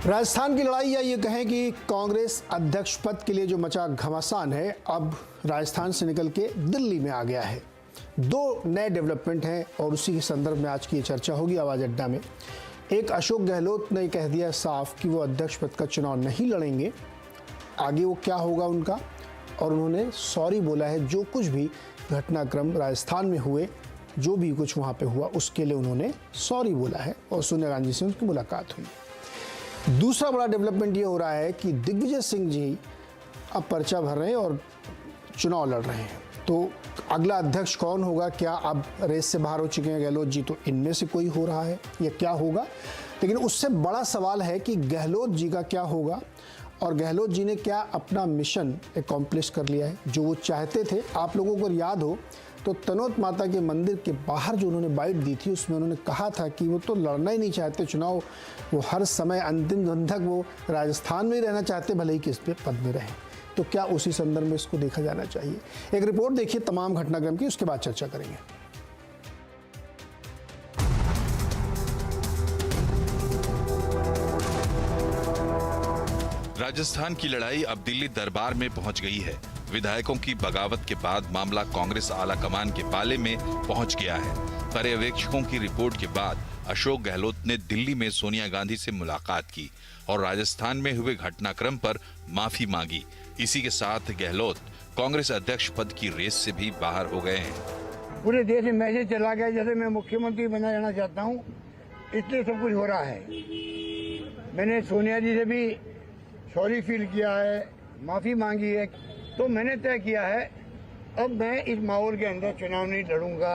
राजस्थान की लड़ाई, या ये कहें कि कांग्रेस अध्यक्ष पद के लिए जो मचा घमासान है, अब राजस्थान से निकल के दिल्ली में आ गया है। दो नए डेवलपमेंट हैं और उसी के संदर्भ में आज की ये चर्चा होगी आवाज अड्डा में। एक, अशोक गहलोत ने कह दिया साफ कि वो अध्यक्ष पद का चुनाव नहीं लड़ेंगे, आगे वो क्या होगा उनका, और उन्होंने सॉरी बोला है। जो कुछ भी घटनाक्रम राजस्थान में हुए, जो भी कुछ वहाँ पे हुआ, उसके लिए उन्होंने सॉरी बोला है और सोनिया गांधी से उनकी मुलाकात हुई। दूसरा बड़ा डेवलपमेंट ये हो रहा है कि दिग्विजय सिंह जी अब पर्चा भर रहे हैं और चुनाव लड़ रहे हैं। तो अगला अध्यक्ष कौन होगा? क्या अब रेस से बाहर हो चुके हैं गहलोत जी, तो इनमें से कोई हो रहा है या क्या होगा? लेकिन उससे बड़ा सवाल है कि गहलोत जी का क्या होगा, और गहलोत जी ने क्या अपना मिशन एकम्प्लिश कर लिया है जो वो चाहते थे। आप लोगों को याद हो तो तनोत माता के मंदिर के बाहर जो उन्होंने बाइट दी थी, उसमें उन्होंने कहा था कि वो तो लड़ना ही नहीं चाहते चुनाव, वो हर समय अंतिम दिन तक वो राजस्थान में ही रहना चाहते, भले ही किस पे पद में रहें। तो क्या उसी संदर्भ में इसको देखा जाना चाहिए? एक रिपोर्ट देखिए तमाम घटनाक्रम की, उसके बाद चर्चा करेंगे। राजस्थान की लड़ाई अब दिल्ली दरबार में पहुंच गई है। विधायकों की बगावत के बाद मामला कांग्रेस आला कमान के पाले में पहुंच गया है। पर्यवेक्षकों की रिपोर्ट के बाद अशोक गहलोत ने दिल्ली में सोनिया गांधी से मुलाकात की और राजस्थान में हुए घटनाक्रम पर माफी मांगी। इसी के साथ गहलोत कांग्रेस अध्यक्ष पद की रेस से भी बाहर हो गए हैं। पूरे देश में मैसेज चला गया जैसे मैं मुख्यमंत्री बना जाना चाहता हूँ, इसलिए सब कुछ हो रहा है। मैंने सोनिया जी से भी सॉरी फील किया है, माफी मांगी है। तो मैंने तय किया है अब मैं इस माहौल के अंदर चुनाव नहीं लड़ूंगा।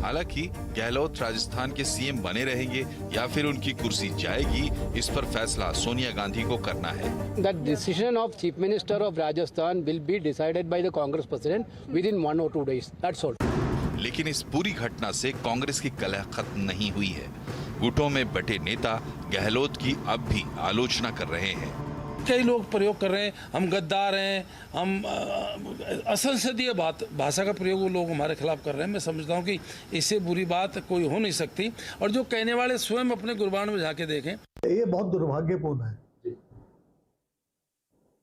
हालांकि गहलोत राजस्थान के सीएम बने रहेंगे या फिर उनकी कुर्सी जाएगी, इस पर फैसला सोनिया गांधी को करना है। The decision of Chief Minister of Rajasthan will be decided by the Congress President within 1 or 2 days. That's all. लेकिन इस पूरी घटना से कांग्रेस की कलह खत्म नहीं हुई है। गुटों में बटे नेता गहलोत की अब भी आलोचना कर रहे हैं। कई लोग प्रयोग कर रहे हैं, हम गद्दार हैं, हम असंसदीय भाषा का प्रयोग वो लोग हमारे खिलाफ कर रहे हैं। मैं समझता हूं कि इससे बुरी बात कोई हो नहीं सकती, और जो कहने वाले स्वयं अपने गुरबान में जाके देखें। ये बहुत दुर्भाग्यपूर्ण है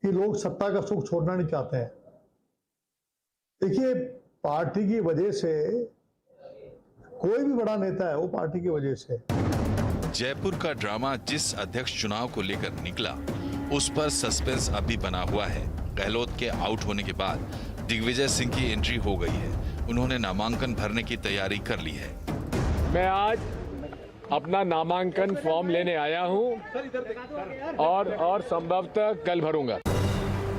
कि लोग सत्ता का सुख छोड़ना नहीं चाहते हैं। देखिए, पार्टी की वजह से कोई भी बड़ा नेता है वो पार्टी की वजह से। जयपुर का ड्रामा जिस अध्यक्ष चुनाव को लेकर निकला, उस पर सस्पेंस अभी बना हुआ है। गहलोत के आउट होने के बाद दिग्विजय सिंह की एंट्री हो गई है। उन्होंने नामांकन भरने की तैयारी कर ली है। मैं आज अपना नामांकन फॉर्म लेने आया हूं और संभवतः कल भरूंगा।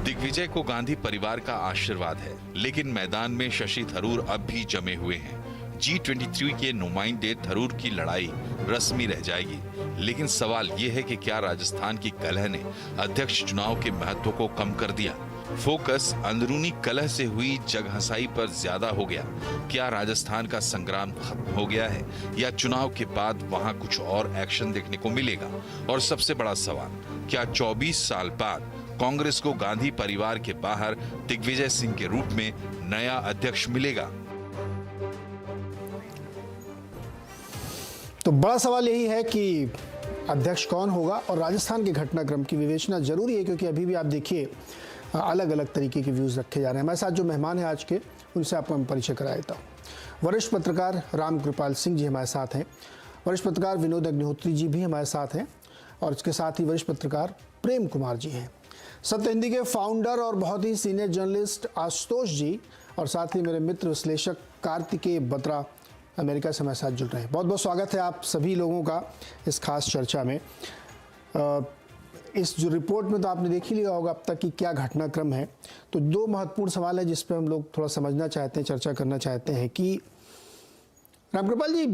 दिग्विजय को गांधी परिवार का आशीर्वाद है, लेकिन मैदान में शशि थरूर अब भी जमे हुए हैं। G23 के नुमाइंदे थरूर की लड़ाई रस्मी रह जाएगी, लेकिन सवाल ये है कि क्या राजस्थान की कलह ने अध्यक्ष चुनाव के महत्व को कम कर दिया? फोकस अंदरूनी कलह से हुई जगहंसाई पर ज्यादा हो गया। क्या राजस्थान का संग्राम खत्म हो गया है, या चुनाव के बाद वहां कुछ और एक्शन देखने को मिलेगा? और सबसे बड़ा सवाल, क्या 24 साल बाद कांग्रेस को गांधी परिवार के बाहर दिग्विजय सिंह के रूप में नया अध्यक्ष मिलेगा? तो बड़ा सवाल यही है कि अध्यक्ष कौन होगा, और राजस्थान के घटनाक्रम की विवेचना जरूरी है, क्योंकि अभी भी आप देखिए अलग अलग तरीके के व्यूज़ रखे जा रहे हैं। हमारे साथ जो मेहमान हैं आज के, उनसे आपको मैं परिचय करा देता हूँ। वरिष्ठ पत्रकार राम कृपाल सिंह जी हमारे साथ हैं, वरिष्ठ पत्रकार विनोद अग्निहोत्री जी भी हमारे साथ हैं, और इसके साथ ही वरिष्ठ पत्रकार प्रेम कुमार जी हैं। सत्य हिंदी के फाउंडर और बहुत ही सीनियर जर्नलिस्ट आशुतोष जी, और साथ ही मेरे मित्र विश्लेषक कार्तिकेय बत्रा अमेरिका से हमारे साथ जुड़ रहे हैं। बहुत बहुत स्वागत है आप सभी लोगों का इस खास चर्चा में। इस जो रिपोर्ट में तो आपने देख ही लिया होगा अब तक कि क्या घटनाक्रम है। तो दो महत्वपूर्ण सवाल है जिस पे हम लोग थोड़ा समझना चाहते हैं, चर्चा करना चाहते हैं कि रामकृपाल जी,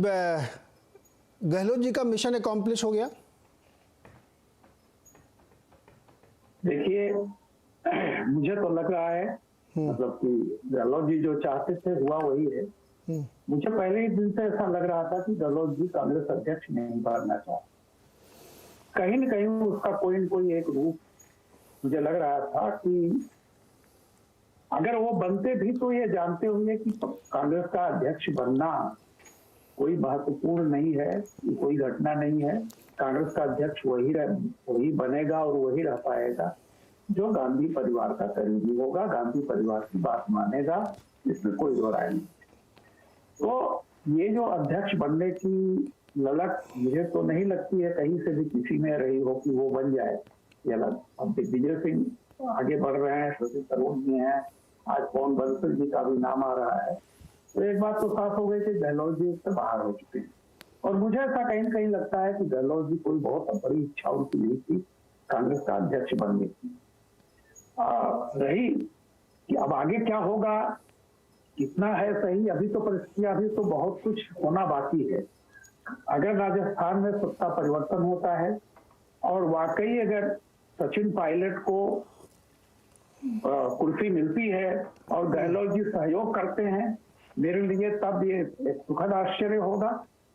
गहलोत जी का मिशन एकम्प्लिश हो गया? देखिए, मुझे तो लग रहा है मतलब कि गहलोत जी जो चाहते थे हुआ वही है। मुझे पहले ही दिन से ऐसा लग रहा था कि गहलोत जी कांग्रेस अध्यक्ष नहीं बनना चाहते। कहीं न कहीं उसका कोई न कोई एक रूप मुझे लग रहा था कि अगर वो बनते भी तो ये जानते होंगे कि कांग्रेस का अध्यक्ष बनना कोई महत्वपूर्ण नहीं है, कोई घटना नहीं है। कांग्रेस का अध्यक्ष वही बनेगा और वही रह पाएगा जो गांधी परिवार का करीबी होगा, गांधी परिवार की बात मानेगा, इसमें कोई दो राय नहीं। तो ये जो अध्यक्ष बनने की ललक मुझे तो नहीं लगती है कहीं से भी किसी में रही हो कि वो बन जाए। ये अब दिग्विजय सिंह आगे बढ़ रहे हैं, शशि थरूर जी हैं, आज पवन बंसल जी का भी नाम आ रहा है। तो एक बात तो साफ हो गई कि गहलोत जी इससे बाहर हो चुके हैं। और मुझे ऐसा कहीं न कहीं लगता है कि गहलोत जी कोई बहुत बड़ी इच्छा उनकी नहीं थी कांग्रेस का अध्यक्ष बनने की। रही कि अब आगे क्या होगा, कितना है सही, अभी तो परिस्थितियां, अभी तो बहुत कुछ होना बाकी है। अगर राजस्थान में सत्ता परिवर्तन होता है और वाकई अगर सचिन पायलट को कुर्सी मिलती है और गहलोत जी सहयोग करते हैं, मेरे लिए तब ये एक सुखद आश्चर्य होगा।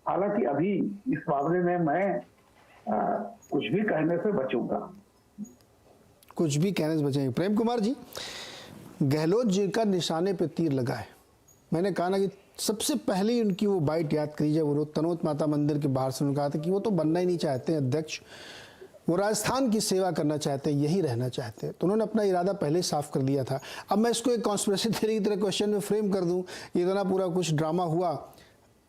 हालांकि अभी इस मामले में मैं कुछ भी कहने से बचूंगा। कुछ भी कहने से बचेंगे। प्रेम कुमार जी, गहलोत जी का निशाने पे तीर लगा है। मैंने कहा ना कि सबसे पहले उनकी वो बाइट याद करी जब वो तनोत माता मंदिर के बाहर से उन्होंने कहा था कि वो तो बनना ही नहीं चाहते अध्यक्ष, वो राजस्थान की सेवा करना चाहते हैं, यही रहना चाहते हैं। तो उन्होंने अपना इरादा पहले साफ कर दिया था। अब मैं इसको एक कॉन्स्पिरेसी थ्योरी की तरह क्वेश्चन में फ्रेम कर दूं, इतना पूरा कुछ ड्रामा हुआ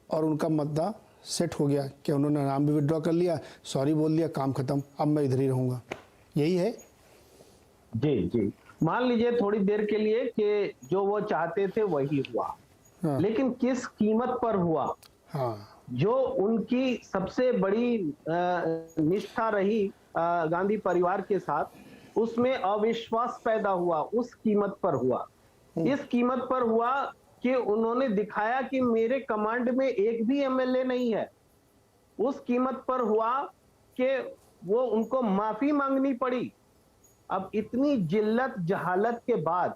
और उनका मुद्दा सेट हो गया कि उन्होंने नाम भी विड्रॉ कर लिया, सॉरी बोल दिया, काम खत्म, अब मैं इधर ही रहूंगा, यही है। जी मान लीजिए थोड़ी देर के लिए कि जो वो चाहते थे वही हुआ। हाँ। लेकिन किस कीमत पर हुआ। हाँ। जो उनकी सबसे बड़ी निष्ठा रही गांधी परिवार के साथ, उसमें अविश्वास पैदा हुआ, उस कीमत पर हुआ। इस कीमत पर हुआ कि उन्होंने दिखाया कि मेरे कमांड में एक भी एमएलए नहीं है। उस कीमत पर हुआ कि वो उनको माफी मांगनी पड़ी। अब इतनी जिल्लत जहालत के बाद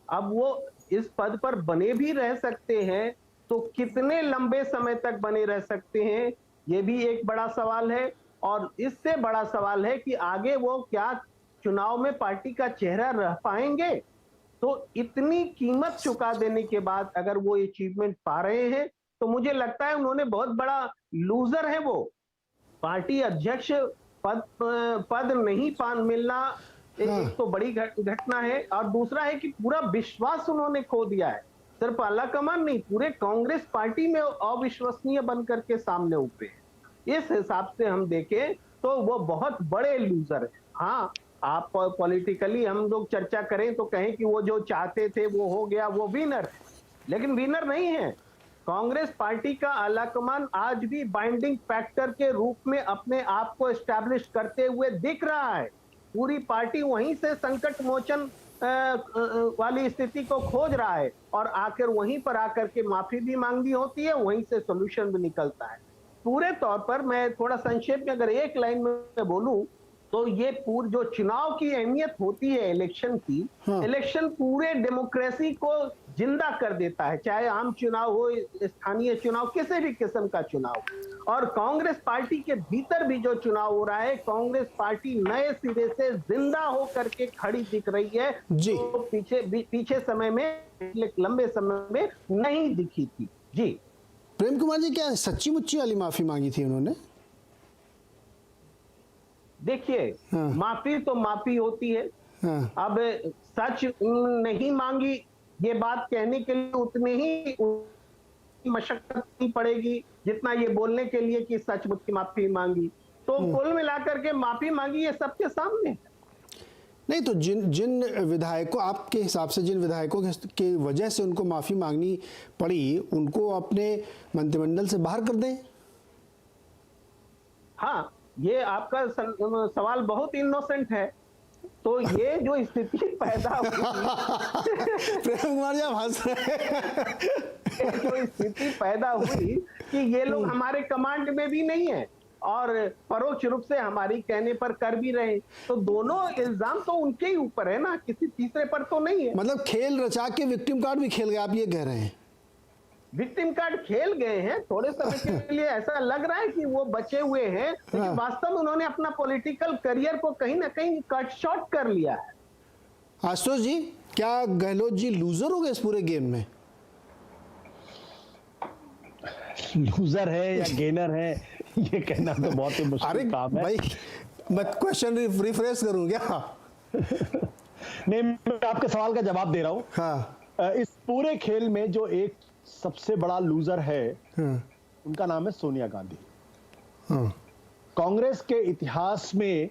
अब वो इस पद पर बने भी रह सकते हैं, तो कितने लंबे समय तक बने रह सकते हैं, ये भी एक बड़ा सवाल है। और इससे बड़ा सवाल है कि आगे वो क्या चुनाव में पार्टी का चेहरा रह पाएंगे। तो इतनी कीमत चुका देने के बाद अगर वो अचीवमेंट पा रहे हैं, तो मुझे लगता है उन्होंने बहुत बड़ा लूजर है वो। पार्टी अध्यक्ष पद नहीं मिलना एक तो बड़ी घटना है, और दूसरा है कि पूरा विश्वास उन्होंने खो दिया है। सिर्फ आलाकमान नहीं, पूरे कांग्रेस पार्टी में अविश्वसनीय बनकर के सामने उतरे। इस हिसाब से हम देखें तो वो बहुत बड़े लूजर है। हाँ, आप पॉलिटिकली हम लोग चर्चा करें तो कहें कि वो जो चाहते थे वो हो गया, वो विनर है, लेकिन विनर नहीं है। कांग्रेस पार्टी का आलाकमान आज भी बाइंडिंग फैक्टर के रूप में अपने आप को एस्टैब्लिश करते हुए दिख रहा है। पूरी पार्टी वहीं से संकट मोचन वाली स्थिति को खोज रहा है, और आखिर वहीं पर आकर के माफी भी मांगनी होती है, वहीं से सोल्यूशन भी निकलता है। पूरे तौर पर मैं थोड़ा संक्षेप में अगर एक लाइन में बोलूं तो ये जो चुनाव की अहमियत होती है इलेक्शन की, इलेक्शन पूरे डेमोक्रेसी को जिंदा कर देता है, चाहे आम चुनाव हो, स्थानीय चुनाव, किसी भी किस्म का चुनाव। और कांग्रेस पार्टी के भीतर भी जो चुनाव हो रहा है, कांग्रेस पार्टी नए सिरे से जिंदा होकर के खड़ी दिख रही है, जो पीछे समय में, लंबे समय में नहीं दिखी थी। जी प्रेम कुमार जी, क्या सच्ची मुच्ची वाली माफी मांगी थी उन्होंने? देखिए, माफी तो माफी होती है। अब सच नहीं मांगी, ये बात कहने के लिए उतनी ही मशक्कत नहीं पड़ेगी जितना ये बोलने के लिए कि सचमुच की माफी मांगी। तो कुल मिलाकर के माफी मांगी ये सबके सामने। नहीं तो जिन विधायकों, आपके हिसाब से जिन विधायकों के वजह से उनको माफी मांगनी पड़ी, उनको अपने मंत्रिमंडल से बाहर कर दें? हाँ, ये आपका सवाल बहुत इनोसेंट है। तो ये जो स्थिति पैदा हुई प्रेम कुमार जी आप हंस रहे हैं। जो स्थिति पैदा हुई कि ये लोग हमारे कमांड में भी नहीं है और परोक्ष रूप से हमारी कहने पर कर भी रहे, तो दोनों इल्जाम तो उनके ही ऊपर है ना, किसी तीसरे पर तो नहीं है। मतलब खेल रचा के विक्टिम कार्ड भी खेल गए, आप ये कह रहे हैं? विक्टिम कार्ड खेल गए हैं थोड़े समय के लिए, ऐसा लग रहा है कि वो बचे हुए हैं, लेकिन वास्तव में उन्होंने अपना पॉलिटिकल करियर को कहीं ना कहीं कट शॉर्ट कर लिया है। आशुतोष जी, क्या गहलोत जी लूजर हो गए इस पूरे गेम में? लूजर है या गेनर है ये कहना तो बहुत ही मुश्किल काम है। भाई मैं क्वेश्चन रिफ्रेश करूं क्या? नहीं, मैं आपके सवाल का जवाब दे रहा हूं। हाँ। इस पूरे खेल में जो एक सबसे बड़ा लूजर है उनका नाम है सोनिया गांधी। कांग्रेस के इतिहास में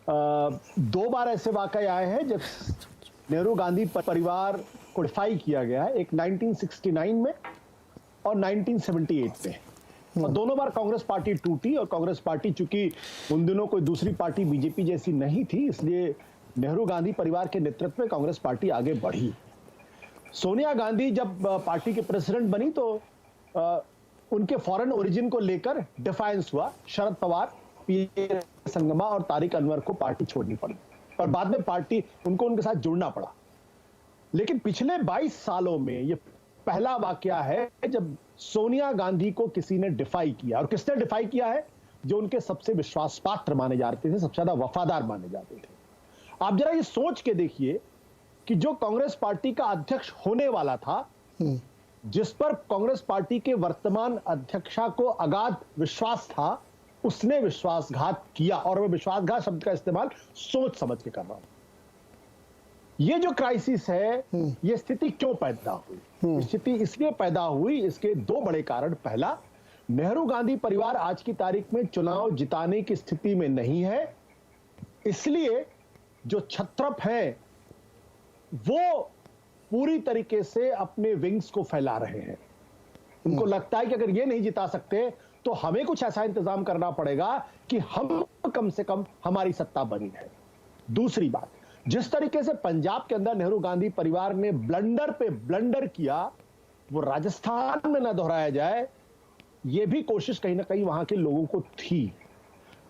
2 बार ऐसे वाकये आए हैं जब नेहरू गांधी परिवार को डिफाई किया गया है, एक 1969 में और 1978 में। और दोनों बार कांग्रेस पार्टी टूटी, और कांग्रेस पार्टी चूंकि उन दिनों कोई दूसरी पार्टी बीजेपी जैसी नहीं थी, इसलिए नेहरू गांधी परिवार के नेतृत्व में कांग्रेस पार्टी आगे बढ़ी। सोनिया गांधी जब पार्टी के प्रेसिडेंट बनी तो उनके फॉरेन ओरिजिन को लेकर डिफायंस हुआ। शरद पवार, पीए संगमा और तारिक अनवर को पार्टी छोड़नी पड़ी और बाद में पार्टी उनको उनके साथ जुड़ना पड़ा। लेकिन पिछले 22 सालों में ये पहला वाकया है जब सोनिया गांधी को किसी ने डिफाई किया। और किसने डिफाई किया है? जो उनके सबसे विश्वास पात्र माने जाते थे, सबसे ज्यादा वफादार माने जाते थे। आप जरा ये सोच के देखिए कि जो कांग्रेस पार्टी का अध्यक्ष होने वाला था, जिस पर कांग्रेस पार्टी के वर्तमान अध्यक्षा को अगाध विश्वास था, उसने विश्वासघात किया। और मैं विश्वासघात शब्द का इस्तेमाल सोच समझ के कर रहा हूं। ये जो क्राइसिस है, ये स्थिति क्यों पैदा हुई? स्थिति इसलिए पैदा हुई, इसके 2 बड़े कारण। पहला, नेहरू गांधी परिवार आज की तारीख में चुनाव जिताने की स्थिति में नहीं है, इसलिए जो छत्रप है वो पूरी तरीके से अपने विंग्स को फैला रहे हैं। उनको लगता है कि अगर ये नहीं जिता सकते तो हमें कुछ ऐसा इंतजाम करना पड़ेगा कि हम कम से कम हमारी सत्ता बनी है। दूसरी बात, जिस तरीके से पंजाब के अंदर नेहरू गांधी परिवार ने ब्लंडर पे ब्लंडर किया, वो राजस्थान में न दोहराया जाए, ये भी कोशिश कहीं ना कहीं वहां के लोगों को थी।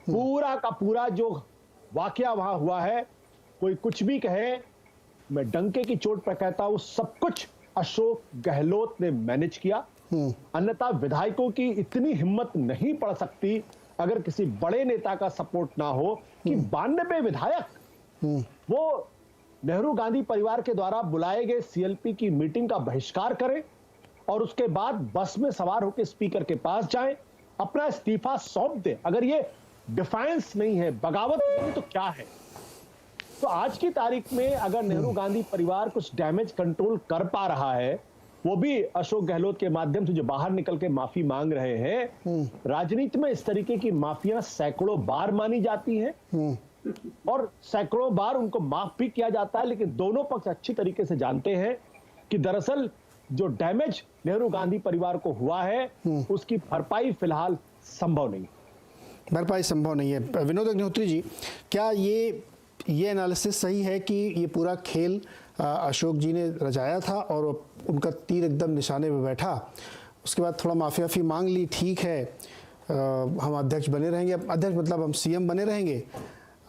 पूरा का पूरा जो वाकया वहां हुआ है, कोई कुछ भी कहे, मैं डंके की चोट पर कहता हूं, सब कुछ अशोक गहलोत ने मैनेज किया। अन्यथा विधायकों की इतनी हिम्मत नहीं पड़ सकती अगर किसी बड़े नेता का सपोर्ट ना हो कि 92 विधायक वो नेहरू गांधी परिवार के द्वारा बुलाए गए सीएलपी की मीटिंग का बहिष्कार करें और उसके बाद बस में सवार होकर स्पीकर के पास जाएं, अपना इस्तीफा सौंप दें। अगर ये डिफायंस नहीं है, बगावत नहीं, तो क्या है? तो आज की तारीख में अगर नेहरू गांधी परिवार कुछ डैमेज कंट्रोल कर पा रहा है, वो भी अशोक गहलोत के माध्यम से जो बाहर निकल के माफी मांग रहे हैं। राजनीति में इस तरीके की माफियां सैकड़ों बार मानी जाती हैं और सैकड़ों बार उनको माफ भी किया जाता है, लेकिन दोनों पक्ष अच्छी तरीके से जानते हैं कि दरअसल जो डैमेज नेहरू गांधी परिवार को हुआ है उसकी भरपाई फिलहाल संभव नहीं। भरपाई संभव नहीं है। विनोद अग्निहोत्री जी, क्या ये एनालिसिस सही है कि ये पूरा खेल अशोक जी ने रचाया था और उनका तीर एकदम निशाने पे बैठा, उसके बाद थोड़ा माफी मांग ली, ठीक है हम अध्यक्ष बने रहेंगे, अध्यक्ष मतलब हम सीएम बने रहेंगे,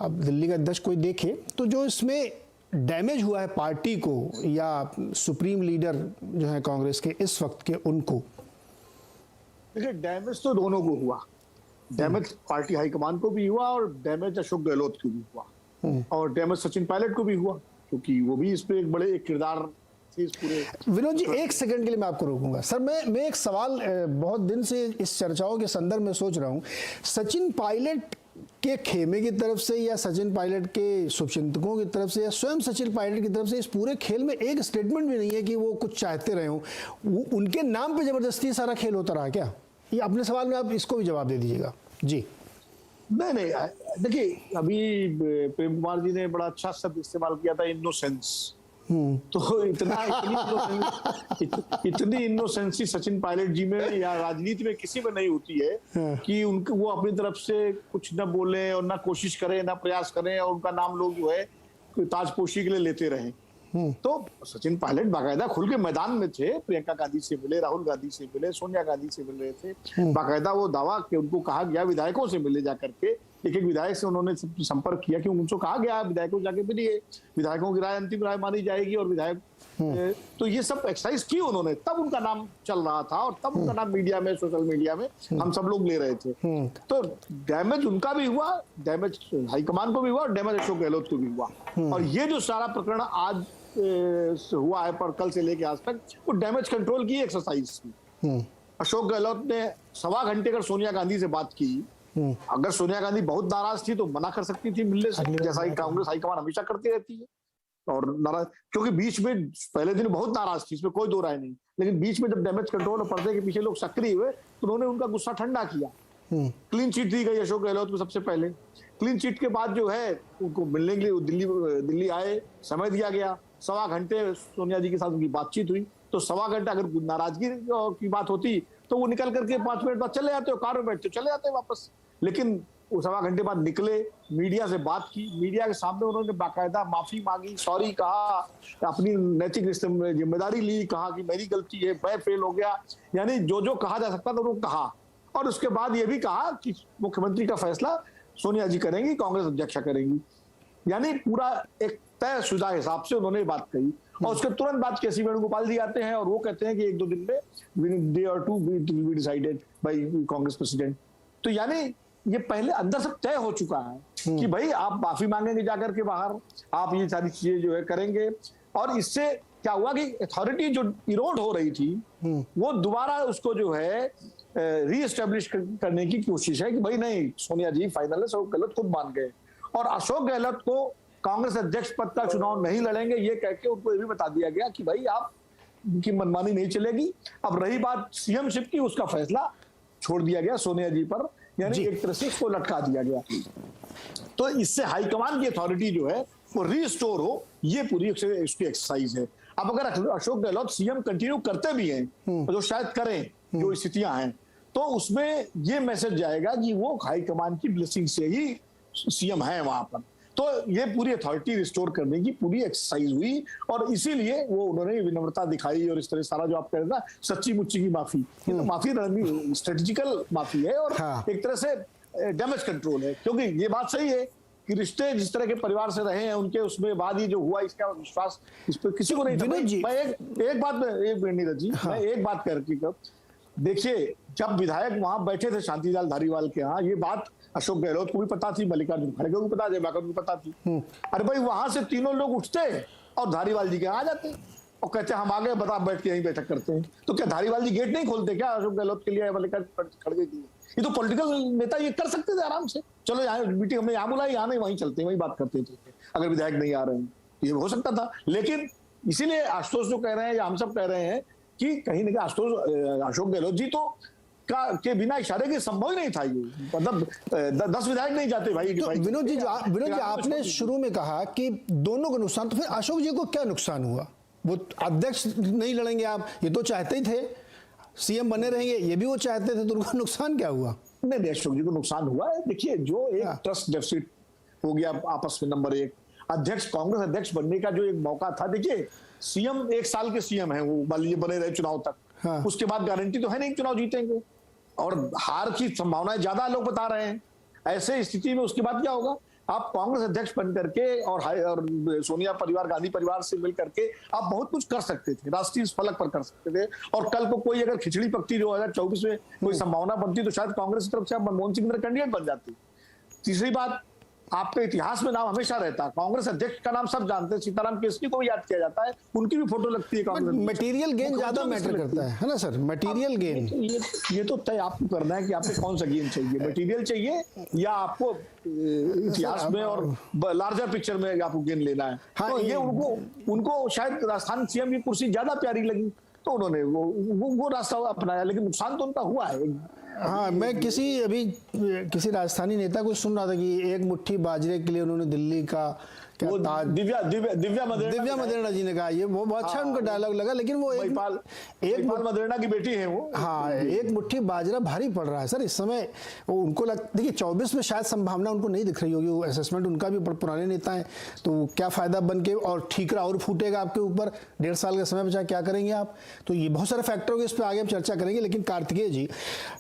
अब दिल्ली का अध्यक्ष कोई देखे, तो जो इसमें डैमेज हुआ है पार्टी को या सुप्रीम लीडर जो है कांग्रेस के इस वक्त के, उनको? देखिए, डैमेज तो दोनों को हुआ। डैमेज पार्टी हाईकमान को भी हुआ और डैमेज अशोक गहलोत को भी हुआ और डैमेज सचिन पायलट को भी हुआ, क्योंकि वो भी इसमें एक बड़े किरदार थे इस पूरे। विनोद जी, एक सेकंड के लिए मैं आपको रोकूंगा। सर, मैं एक सवाल बहुत दिन से इस चर्चाओं के संदर्भ में सोच रहा हूं, सचिन पायलट के खेमे की तरफ से या सचिन पायलट के शुभचिंतकों की तरफ से या स्वयं सचिन पायलट की तरफ से इस पूरे खेल में एक स्टेटमेंट भी नहीं है कि वो कुछ चाहते रहे हों, उनके नाम पे जबरदस्ती सारा खेल होता रहा क्या? ये अपने सवाल में आप इसको भी जवाब दे दीजिएगा जी। नहीं, देखिए, अभी प्रेम कुमार जी ने बड़ा अच्छा शब्द इस्तेमाल किया था, इनोसेंस। तो इतनी इनोसेंसी सचिन पायलट जी में या राजनीति में किसी में नहीं होती है कि उनको वो अपनी तरफ से कुछ न बोले और ना कोशिश करें, ना प्रयास करें और उनका नाम लोग जो है ताजपोशी के लिए लेते रहे। तो सचिन पायलट बाकायदा खुल के मैदान में थे, प्रियंका गांधी से मिले, राहुल गांधी से मिले, सोनिया गांधी से मिल रहे थे। बाकायदा वो दावा कि उनको कहा गया विधायकों से मिले जाकर के, एक विधायक से उन्होंने संपर्क किया कि उनको कहा गया विधायकों जाके मिलिए, विधायकों की राय अंतिम राय मानी जाएगी और विधायक तो ये सब एक्सरसाइज की उन्होंने, तब उनका नाम चल रहा था और तब उनका नाम मीडिया में, सोशल मीडिया में हम सब लोग ले रहे थे। तो डैमेज उनका भी हुआ, डैमेज हाईकमान को भी हुआ और डैमेज अशोक गहलोत को भी हुआ। और ये जो सारा प्रकरण आज हुआ है पर कल से लेके आज तक, वो डैमेज कंट्रोल की एक्सरसाइज थी। अशोक गहलोत ने 1.25 घंटे अगर सोनिया गांधी से बात की, अगर सोनिया गांधी बहुत नाराज थी तो मना कर सकती थी मिलने से, जैसा कि कांग्रेस हाईकमान हमेशा करती रहती है। और नाराज, क्योंकि बीच में पहले दिन बहुत नाराज थी, इसमें कोई दो राय नहीं, लेकिन बीच में जब डैमेज कंट्रोल और पर्दे के पीछे लोग सक्रिय हुए तो उन्होंने उनका गुस्सा ठंडा किया। क्लीन चिट दी गई अशोक गहलोत को सबसे पहले। क्लीन चिट के बाद जो है उनको मिलने के लिए दिल्ली आए, समय दिया गया, 1.25 घंटे सोनिया जी के साथ उनकी बातचीत हुई। तो 1.25 घंटा अगर नाराजगी की बात होती तो वो निकल करके 5 मिनट बाद चले जाते हो, कार में बैठते चले जाते वापस। लेकिन वो 1.25 घंटे बाद निकले, मीडिया से बात की, मीडिया के सामने उन्होंने बाकायदा माफी मांगी, सॉरी कहा, अपनी नैतिक जिम्मेदारी ली, कहा कि मेरी गलती है, मैं फेल हो गया, यानी जो कहा जा सकता था वो कहा। और उसके बाद ये भी कहा कि मुख्यमंत्री का फैसला सोनिया जी करेंगी, कांग्रेस अध्यक्षा करेंगी, यानी पूरा एक तयशुदा हिसाब से उन्होंने बात कही। और उसके तुरंत बाद केसी वेणुगोपाल जी आते हैं और वो कहते हैं कि 1-2 दिन में डे और 2 be decided by Congress president. तो यानी ये पहले अंदर से तय हो चुका है कि भाई आप माफी मांगेंगे जाकर के बाहर, आप ये सारी चीजें जो है करेंगे। और इससे क्या हुआ कि अथॉरिटी जो इरोड हो रही थी वो दोबारा उसको जो है रीएस्टेब्लिश करने की कोशिश है कि भाई नहीं, सोनिया जी फाइनल है, अशोक गहलोत खुद मान गए। और अशोक गहलोत को कांग्रेस अध्यक्ष पद का चुनाव नहीं लड़ेंगे ये कह के उनको ये भी बता दिया गया कि भाई आप की मनमानी नहीं चलेगी। अब रही बात सीएमशिप की, उसका फैसला छोड़ दिया गया सोनिया जी पर, यानी एक तरह से उसको लटका दिया गया। तो इससे हाईकमान की अथॉरिटी जो है वो रिस्टोर हो, ये पूरी उसकी एक्सरसाइज है। अब अगर अशोक गहलोत सीएम कंटिन्यू करते भी हैं, जो शायद करें, जो स्थितियां हैं, तो उसमें ये मैसेज जाएगा कि वो हाईकमान की ब्लेसिंग से ही सीएम है वहां पर। तो ये पूरी अथॉरिटी रिस्टोर करने की पूरी एक्सरसाइज हुई और इसीलिए वो उन्होंने विनम्रता दिखाई। और इस तरह सारा जो आप कह रहे ना सच्ची मुच्ची की माफी, ये तो माफी स्ट्रेटेजिकल माफी है और एक तरह से डैमेज कंट्रोल है। क्योंकि ये बात सही है कि रिश्ते जिस तरह के परिवार से रहे हैं उनके, उसमें बाद ही जो हुआ इसका विश्वास इस पर किसी को नहीं था। मैं एक बात नीरज जी, मैं एक बात करके देखिए, जब विधायक वहां बैठे थे शांतिलाल धारीवाल के यहाँ, ये बात अशोक गहलोत को भी पता थी, मल्लिकार्जुन खड़गे को भी पता, जयमाकर को भी पता थी। अरे भाई वहां से तीनों लोग उठते और धारीवाल जी के यहाँ आ जाते और कहते हम आगे बता, बैठ के यहीं बैठक करते हैं। तो क्या धारीवाल जी गेट नहीं खोलते क्या अशोक गहलोत के लिए, मल्लिकार्जुन खड़गे के लिए? ये तो पॉलिटिकल नेता ये कर सकते थे आराम से, चलो यहाँ मीटिंग हमने यहाँ बुलाई, यहाँ नहीं वहीं चलते हैं, वहीं बात करते थे अगर विधायक नहीं आ रहे हैं, ये हो सकता था। लेकिन इसीलिए आशुतोष जो कह रहे हैं या हम सब कह रहे हैं कि कहीं ना कहीं अशोक गहलोत जी तो के बिना इशारे के संभव ही नहीं था ये, मतलब 10 विधायक नहीं जाते भाई। तो विनोद जी आपने शुरू में कहा कि दोनों को नुकसान, तो फिर अशोक जी को क्या नुकसान हुआ? वो अध्यक्ष नहीं लड़ेंगे आप, ये तो चाहते ही थे, सीएम बने रहेंगे ये भी वो चाहते थे, तो उनका नुकसान क्या हुआ? नहीं, अशोक जी को नुकसान हुआ है। देखिए, जो एक ट्रस्ट डेफिसिट हो गया आपस में, नंबर 1 अध्यक्ष, कांग्रेस अध्यक्ष बनने का जो एक मौका था। देखिए, सीएम 1 साल के सीएम है, वो मान लीजिए बने रहे चुनाव तक, उसके बाद गारंटी तो है नहीं चुनाव जीतेंगे और हार की संभावनाएं ज्यादा लोग बता रहे हैं। ऐसे स्थिति में उसके बाद क्या होगा? आप कांग्रेस अध्यक्ष बन करके और सोनिया परिवार, गांधी परिवार से मिल करके आप बहुत कुछ कर सकते थे, राष्ट्रीय फलक पर कर सकते थे। और कल को कोई अगर खिचड़ी पकती 2024 में कोई संभावना बनती तो शायद कांग्रेस की तरफ से आप मनमोहन सिंह की कैंडिडेट बन जाती। तीसरी बात, आपके इतिहास में नाम हमेशा रहता, कांग्रेस अध्यक्ष का नाम सब जानते हैं, सीताराम केसरी को भी याद किया जाता है, उनकी भी फोटो लगती है कांग्रेस। मटेरियल गेन ज्यादा मैटर करता है ना सर? मटेरियल गेन ये तो तय आपको करना है कि आपको कौन सा गेन चाहिए, मटेरियल चाहिए या आपको इतिहास में और लार्जर पिक्चर में आपको गेन लेना है। तो ये उनको शायद राजस्थान सीएम की कुर्सी ज्यादा प्यारी लगी तो उन्होंने वो रास्ता अपनाया, लेकिन नुकसान तो उनका हुआ है। हाँ, मैं किसी राजस्थानी नेता को सुन रहा था कि एक मुट्ठी बाजरे के लिए उन्होंने दिल्ली का दिव्या मदेरणा जी ने कहा, ये वो बहुत अच्छा उनका डायलॉग लगा। लेकिन वो एक मदेरणा की बेटी है वो। हाँ, एक मुट्ठी बाजरा भारी पड़ रहा है सर इस समय। वो उनको देखिए 24 में शायद संभावना उनको नहीं दिख रही होगी, वो असेसमेंट उनका भी पुराने नेता है, तो क्या फायदा बन के और ठीकरा और फूटेगा आपके ऊपर, 1.5 साल का समय बचा, क्या करेंगे आप? तो ये बहुत सारे फैक्टर होंगे, इस पर आगे हम चर्चा करेंगे। लेकिन कार्तिकेय जी,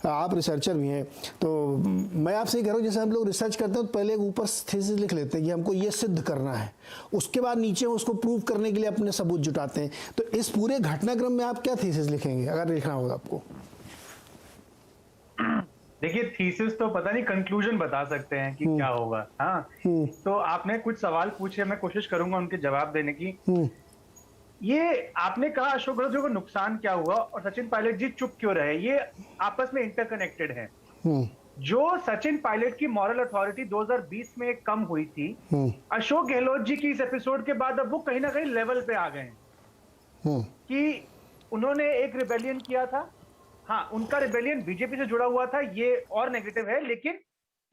आप रिसर्चर भी हैं, तो मैं आपसे कह रहा हूँ, जैसे हम लोग रिसर्च करते हैं तो पहले ऊपर थीसिस लिख लेते हैं कि हमको ये सिद्ध करना है, उसके बाद नीचे उसको प्रूव करने के लिए अपने सबूत जुटाते हैं। तो इस पूरे घटनाक्रम में आप क्या थीसिस लिखेंगे अगर लिखना होगा आपको? देखिए, थीसिस तो पता नहीं, कंक्लूजन बता सकते हैं कि क्या होगा। हाँ, तो आपने कुछ सवाल पूछे, मैं कोशिश करूंगा उनके जवाब देने की। ये आपने कहा अशोक गहलोत को नुकसान क्या हुआ और सचिन पायलट जी चुप क्यों रहे, ये आपस में इंटरकनेक्टेड है। जो सचिन पायलट की मॉरल अथॉरिटी 2020 में कम हुई थी, अशोक गहलोत जी की इस एपिसोड के बाद अब वो कहीं ना कहीं लेवल पे आ गए हैं कि उन्होंने एक रिबेलियन किया था। हाँ, उनका रिबेलियन बीजेपी से जुड़ा हुआ था, ये और नेगेटिव है, लेकिन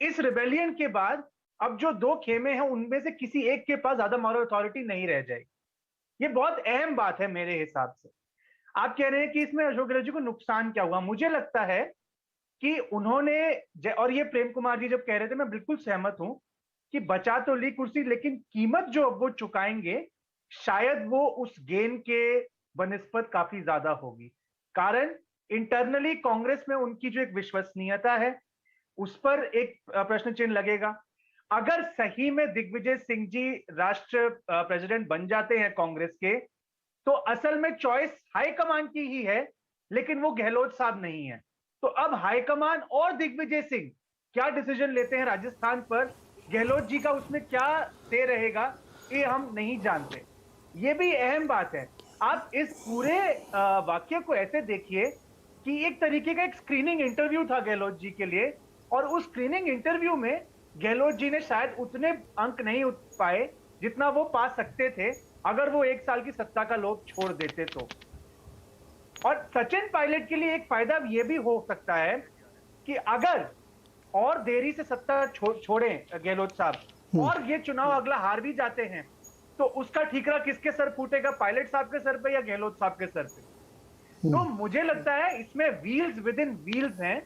इस रिबेलियन के बाद अब जो दो खेमे हैं उनमें से किसी एक के पास ज्यादा मॉरल अथॉरिटी नहीं रह जाएगी। ये बहुत अहम बात है मेरे हिसाब से। आप कह रहे हैं कि इसमें अशोक गहलोत जी को नुकसान क्या हुआ, मुझे लगता है कि उन्होंने, और ये प्रेम कुमार जी जब कह रहे थे मैं बिल्कुल सहमत हूं कि बचा तो ली कुर्सी, लेकिन कीमत जो वो चुकाएंगे शायद वो उस गेन के बनिस्बत काफी ज्यादा होगी। कारण इंटरनली कांग्रेस में उनकी जो एक विश्वसनीयता है उस पर एक प्रश्न चिन्ह लगेगा। अगर सही में दिग्विजय सिंह जी राष्ट्र प्रेसिडेंट बन जाते हैं कांग्रेस के, तो असल में चॉइस हाईकमान की ही है, लेकिन वो गहलोत साहब नहीं है। तो अब हाईकमान और दिग्विजय सिंह क्या डिसीजन लेते हैं राजस्थान पर, गहलोत जी का उसमें क्या से रहेगा, ये हम नहीं जानते। ये भी अहम बात है। आप इस पूरे वाक्य को ऐसे देखिए कि एक तरीके का एक स्क्रीनिंग इंटरव्यू था गहलोत जी के लिए, और उस स्क्रीनिंग इंटरव्यू में गहलोत जी ने शायद उतने अंक नहीं पाए जितना वो पा सकते थे अगर वो 1 साल की सत्ता का लोभ छोड़ देते तो। और सचिन पायलट के लिए एक फायदा ये भी हो सकता है कि अगर और देरी से सत्ता छोड़ें गहलोत साहब और ये चुनाव अगला हार भी जाते हैं, तो उसका ठीकरा किसके सर फूटेगा, पायलट साहब के सर पे या गहलोत साहब के सर पे। तो मुझे लगता है इसमें व्हील्स विद इन व्हील्स हैं।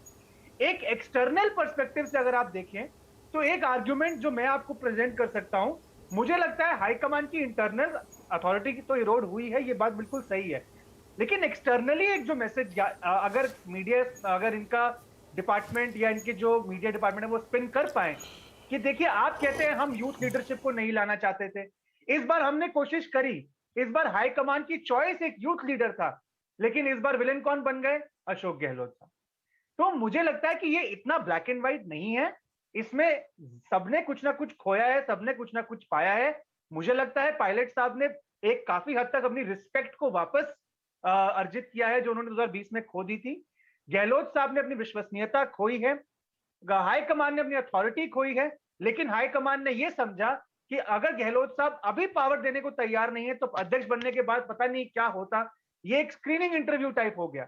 एक एक्सटर्नल पर्सपेक्टिव से अगर आप देखें तो एक आर्ग्यूमेंट जो मैं आपको प्रेजेंट कर सकता हूं, मुझे लगता है हाईकमान की इंटरनल अथॉरिटी की तो इरोड हुई है, ये बात बिल्कुल सही है, लेकिन एक्सटर्नली एक जो मैसेज अगर मीडिया, अगर इनका डिपार्टमेंट या इनके जो मीडिया डिपार्टमेंट है वो स्पिन कर पाए कि देखिए आप कहते हैं हम यूथ लीडरशिप को नहीं लाना चाहते थे, इस बार हमने कोशिश करी, इस बार हाईकमान की चॉइस एक यूथ लीडर था, लेकिन इस बार विलेन कौन बन गए, अशोक गहलोत साहब। तो मुझे लगता है कि ये इतना ब्लैक एंड व्हाइट नहीं है, इसमें सबने कुछ ना कुछ खोया है, सबने कुछ ना कुछ पाया है। मुझे लगता है पायलट साहब ने एक काफी हद तक अपनी रिस्पेक्ट को वापस अर्जित किया है जो उन्होंने 2020 में खो दी थी। गहलोत साहब ने अपनी विश्वसनीयता खोई है, हाईकमान ने अपनी अथॉरिटी खोई है, लेकिन हाईकमान ने यह समझा कि अगर गहलोत साहब अभी पावर देने को तैयार नहीं है तो अध्यक्ष बनने के बाद पता नहीं क्या होता। ये एक स्क्रीनिंग इंटरव्यू टाइप हो गया।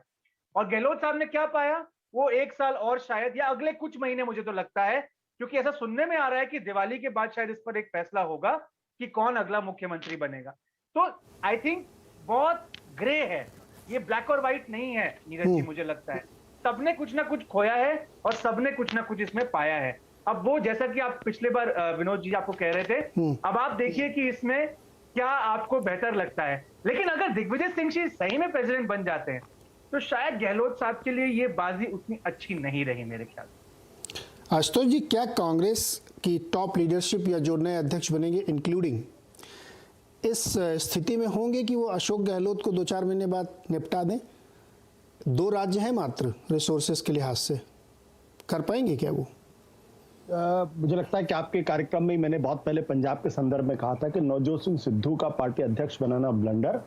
और गहलोत साहब ने क्या पाया, वो 1 साल और शायद या अगले कुछ महीने, मुझे तो लगता है, क्योंकि ऐसा सुनने में आ रहा है कि दिवाली के बाद शायद इस पर एक फैसला होगा कि कौन अगला मुख्यमंत्री बनेगा। तो आई थिंक बहुत ग्रे है, ये ब्लैक और व्हाइट नहीं है नीरज जी। मुझे लगता है सबने कुछ ना कुछ खोया है और सबने कुछ ना कुछ इसमें पाया है। अब वो जैसा कि आप पिछले बार विनोद जी आपको कह रहे थे, अब आप देखिए कि इसमें क्या आपको बेहतर लगता है। लेकिन अगर दिग्विजय सिंह जी सही में प्रेसिडेंट बन जाते हैं तो शायद गहलोत साहब के लिए ये बाजी उतनी अच्छी नहीं रही मेरे ख्याल से। आशुतोष जी, क्या कांग्रेस की टॉप लीडरशिप या जो नए अध्यक्ष बनेंगे इंक्लूडिंग इस स्थिति में होंगे कि वो अशोक गहलोत को 2-4 महीने बाद निपटा दें? 2 राज्य हैं मात्र रिसोर्सेस के लिहाज से, कर पाएंगे क्या वो? मुझे लगता है कि आपके कार्यक्रम में मैंने बहुत पहले पंजाब के संदर्भ में कहा था कि नवजोत सिंह सिद्धू का पार्टी अध्यक्ष बनाना ब्लंडर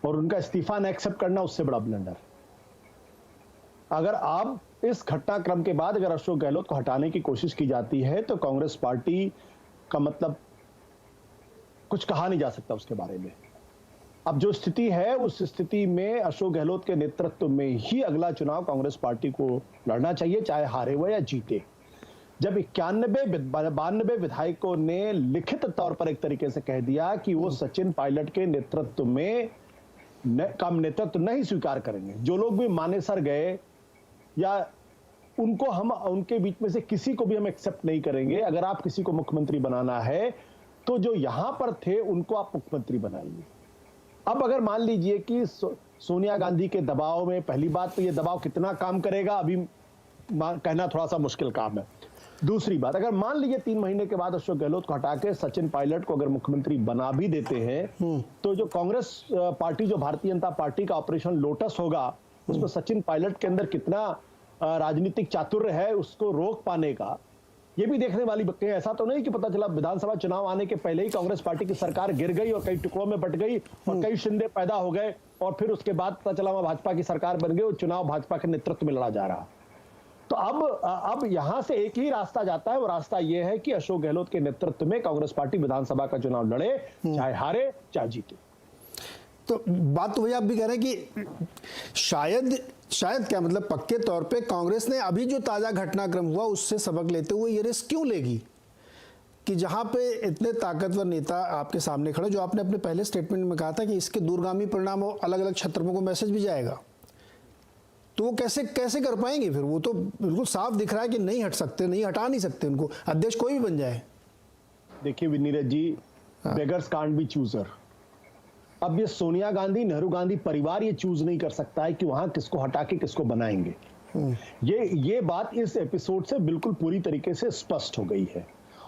और उनका इस्तीफा न एक्सेप्ट करना उससे बड़ा ब्लंडर। अगर आप इस घटनाक्रम के बाद अगर अशोक गहलोत को हटाने की कोशिश की जाती है तो कांग्रेस पार्टी का मतलब कुछ कहा नहीं जा सकता उसके बारे में। अब जो स्थिति है उस स्थिति में अशोक गहलोत के नेतृत्व में ही अगला चुनाव कांग्रेस पार्टी को लड़ना चाहिए, चाहे हारे हुए या जीते। जब 92 विधायकों ने लिखित तौर पर एक तरीके से कह दिया कि वो सचिन पायलट के नेतृत्व में कम नेतृत्व नहीं स्वीकार करेंगे, जो लोग भी मानेसर गए या उनको हम उनके बीच में से किसी को भी हम एक्सेप्ट नहीं करेंगे। अगर आप किसी को मुख्यमंत्री बनाना है तो जो यहां पर थे उनको आप मुख्यमंत्री बनाइए। अब अगर मान लीजिए कि सोनिया गांधी के दबाव में, पहली बात तो ये दबाव कितना काम करेगा अभी कहना थोड़ा सा मुश्किल काम है। दूसरी बात, अगर मान लीजिए 3 महीने के बाद अशोक गहलोत को हटा के सचिन पायलट को अगर मुख्यमंत्री बना भी देते हैं तो जो कांग्रेस पार्टी, जो भारतीय जनता पार्टी का ऑपरेशन लोटस होगा, उसमें सचिन पायलट के अंदर कितना राजनीतिक चातुर्य है उसको रोक पाने का, ये भी देखने वाली बात है। ऐसा तो नहीं कि पता चला विधानसभा चुनाव आने के पहले ही कांग्रेस पार्टी की सरकार गिर गई और कई टुकड़ों में बट गई और कई शिंदे पैदा हो गए और फिर उसके बाद पता चला वहां भाजपा की सरकार बन गई और चुनाव भाजपा के नेतृत्व में लड़ा जा रहा। तो अब यहां से एक ही रास्ता जाता है, वो रास्ता ये है कि अशोक गहलोत के नेतृत्व में कांग्रेस पार्टी विधानसभा का चुनाव लड़े, चाहे हारे चाहे जीते। तो बात तो वही आप भी कह रहे हैं कि शायद क्या मतलब पक्के तौर पे कांग्रेस ने अभी जो ताजा घटनाक्रम हुआ उससे सबक लेते हुए ये रिस्क क्यों लेगी कि जहां पे इतने ताकतवर नेता आपके सामने खड़े, जो आपने अपने पहले स्टेटमेंट में कहा था कि इसके दूरगामी परिणाम अलग अलग क्षेत्रों को मैसेज भी जाएगा, तो वो कैसे कर पाएंगे फिर? वो तो बिल्कुल साफ दिख रहा है कि नहीं हट सकते, नहीं हटा नहीं सकते उनको, अध्यक्ष कोई भी बन जाए। देखिए Neeraj ji, beggars can't be chooser. अब ये सोनिया गांधी नेहरू गांधी परिवार ये चूज नहीं कर सकता है कि वहां किसको हटा के किसको बनाएंगे। ये बात इस एपिसोड से बिल्कुल पूरी तरीके से स्पष्ट हो गई है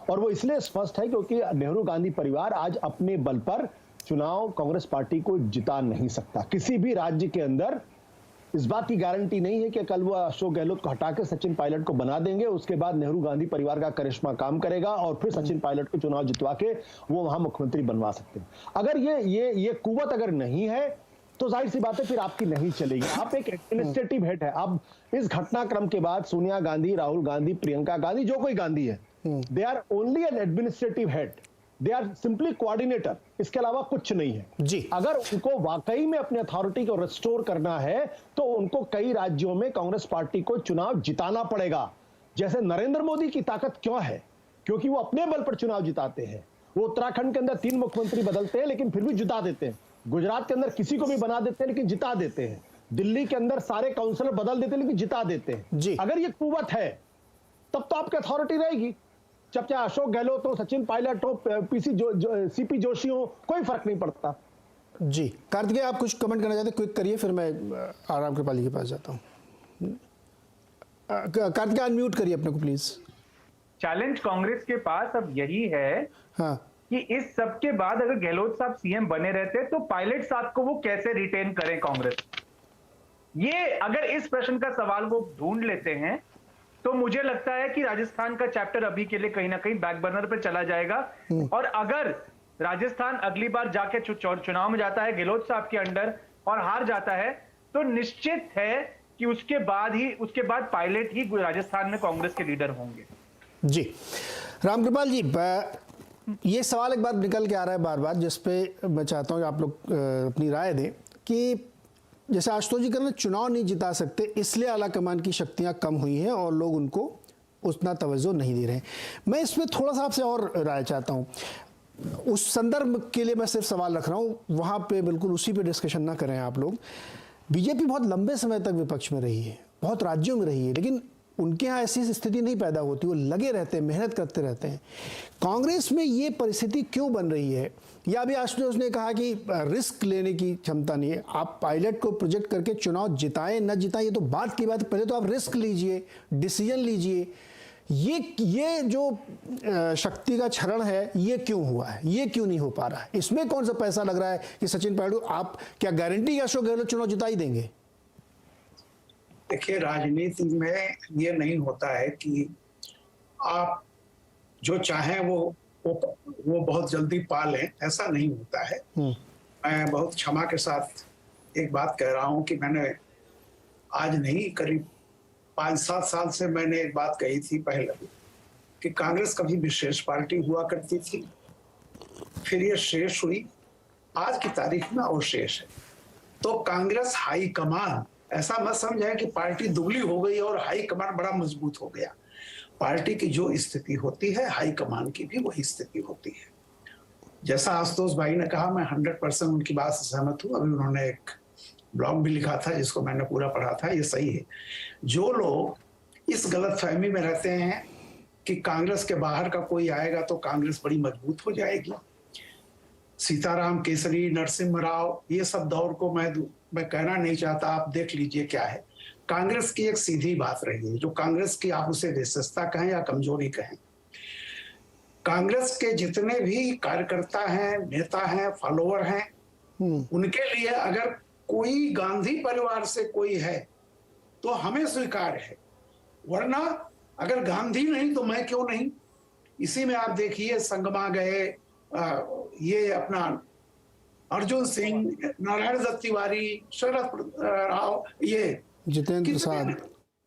और वो इसलिए स्पष्ट है क्योंकि नेहरू गांधी परिवार आज अपने बल पर चुनाव कांग्रेस पार्टी को जिता नहीं सकता। किसी भी राज्य के अंदर इस बात की गारंटी नहीं है कि कल वो अशोक गहलोत को हटा के सचिन पायलट को बना देंगे, उसके बाद नेहरू गांधी परिवार का करिश्मा काम करेगा और फिर सचिन पायलट को चुनाव जितवा के वो वहां मुख्यमंत्री बनवा सकते हैं। अगर ये कुवत अगर नहीं है तो जाहिर सी बात है फिर आपकी नहीं चलेगी। आप एक एडमिनिस्ट्रेटिव हेड है। अब इस घटनाक्रम के बाद सोनिया गांधी, राहुल गांधी, प्रियंका गांधी, जो कोई गांधी है, they are only an administrative head, they are simply coordinator, इसके अलावा कुछ नहीं है जी। अगर उनको वाकई में अपनी अथॉरिटी को रिस्टोर करना है तो उनको कई राज्यों में कांग्रेस पार्टी को चुनाव जिताना पड़ेगा। जैसे नरेंद्र मोदी की ताकत क्यों है? क्योंकि वो अपने बल पर चुनाव जिताते हैं। वो उत्तराखंड के अंदर 3 मुख्यमंत्री बदलते हैं लेकिन फिर भी जिता देते हैं। गुजरात के अंदर किसी को भी बना देते हैं लेकिन जिता देते हैं। दिल्ली के अंदर सारे काउंसिलर बदल देते हैं लेकिन जिता देते हैं जी। अगर ये कुवत है तब तो आपकी अथॉरिटी रहेगी। जब चाहे अशोक गहलोत हो, सचिन पायलट हो, सीपी जोशी हो, कोई फर्क नहीं पड़ता। जी कार्तिकेय, आप कुछ कमेंट करना चाहते हैं? क्विक करिए, फिर मैं आराम कृपाली के पास जाता हूं। कार्तिकेय अनम्यूट करिए अपने को प्लीज। चैलेंज कांग्रेस के पास अब यही है कि इस सब के बाद अगर गहलोत साहब सीएम बने रहते तो पायलट साहब को वो कैसे रिटेन करें कांग्रेस। ये अगर इस प्रश्न का सवाल वो ढूंढ लेते हैं तो मुझे लगता है कि राजस्थान का चैप्टर अभी के लिए कहीं ना कहीं बैक बर्नर पर चला जाएगा। और अगर राजस्थान अगली बार जाके चुनाव में जाता है गहलोत साहब के अंडर और हार जाता है तो निश्चित है कि उसके बाद पायलट ही राजस्थान में कांग्रेस के लीडर होंगे। जी रामकृपाल जी, ये सवाल एक बार निकल के आ रहा है बार बार, जिस पे मैं चाहता हूँ कि आप लोग अपनी राय दें कि जैसे आशुतोष जी कहना चुनाव नहीं जिता सकते इसलिए आला कमान की शक्तियां कम हुई हैं और लोग उनको उतना तवज्जो नहीं दे रहे हैं। मैं इसमें थोड़ा सा आपसे और राय चाहता हूं। उस संदर्भ के लिए मैं सिर्फ सवाल रख रहा हूं, वहां पे बिल्कुल उसी पे डिस्कशन ना करें आप लोग। बीजेपी बहुत लंबे समय तक विपक्ष में रही है, बहुत राज्यों में रही है, लेकिन उनके यहाँ ऐसी स्थिति नहीं पैदा होती। वो लगे रहते हैं, मेहनत करते रहते हैं। कांग्रेस में ये परिस्थिति क्यों बन रही है? या अभी आशुतोष ने कहा कि रिस्क लेने की क्षमता नहीं है। आप पायलट को प्रोजेक्ट करके चुनाव जिताएं न जिताएं ये तो बात की बात है, पहले तो आप रिस्क लीजिए, डिसीजन लीजिए। ये जो शक्ति का क्षरण है ये क्यों हुआ है, ये क्यों नहीं हो पा रहा है? इसमें कौन सा पैसा लग रहा है कि सचिन पायलट, आप क्या गारंटी अशोक गहलोत चुनाव जिता ही देंगे? देखिए, राजनीति में ये नहीं होता है कि आप जो चाहें वो बहुत जल्दी पा लें, ऐसा नहीं होता है। मैं बहुत क्षमा के साथ एक बात कह रहा हूं कि मैंने आज नहीं करीब 5-7 साल से मैंने एक बात कही थी पहले कि कांग्रेस कभी विशेष पार्टी हुआ करती थी, फिर ये शेष हुई, आज की तारीख में और शेष है। तो कांग्रेस हाई कमान, ऐसा मत समझे कि पार्टी दुबली हो गई और हाई कमान बड़ा मजबूत हो गया। पार्टी की जो स्थिति होती है हाई कमान की भी वही स्थिति होती है। जैसा आशुतोष भाई ने कहा, मैं 100% उनकी बात से सहमत हूं। अभी उन्होंने एक ब्लॉग भी लिखा था जिसको मैंने पूरा पढ़ा था, ये सही है। जो लोग इस गलतफहमी में रहते हैं कि कांग्रेस के बाहर का कोई आएगा तो कांग्रेस बड़ी मजबूत हो जाएगी, सीताराम केसरी, नरसिम्हा राव, ये सब दौर को मैं कहना नहीं चाहता, आप देख लीजिए क्या है। कांग्रेस की एक सीधी बात रही है, जो कांग्रेस की आप उसे विशेषता कहें या कमजोरी कहें, कांग्रेस के जितने भी कार्यकर्ता हैं, नेता हैं, फॉलोअर हैं, उनके लिए अगर कोई गांधी परिवार से कोई है तो हमें स्वीकार है, वरना अगर गांधी नहीं तो मैं क्यों नहीं। इसी में आप देखिए संगमा गए, ये अपना अर्जुन सिंह, नारायण दत्त तिवारी, शरद राव, ये जितेंद्र प्रसाद,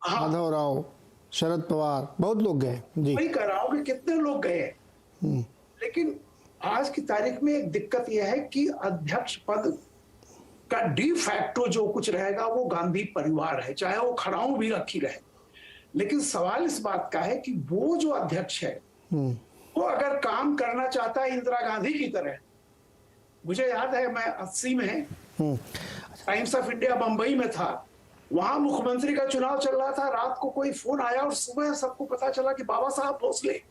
माधव राव, शरद पवार, बहुत लोग गए जी। वही कह रहा हूं कि कितने लोग गए। लेकिन आज की तारीख में एक दिक्कत यह है कि अध्यक्ष पद का डी फैक्टो जो कुछ रहेगा वो गांधी परिवार है, चाहे वो खड़ाऊ भी रखी रहे। लेकिन सवाल इस बात का है कि वो जो अध्यक्ष है वो अगर काम करना चाहता है इंदिरा गांधी की तरह। मुझे याद है मैं 80 में टाइम्स ऑफ इंडिया बंबई में था, वहां मुख्यमंत्री का चुनाव चल रहा था। रात को कोई फोन आया और सुबह सबको पता चला कि बाबा साहब भोसले,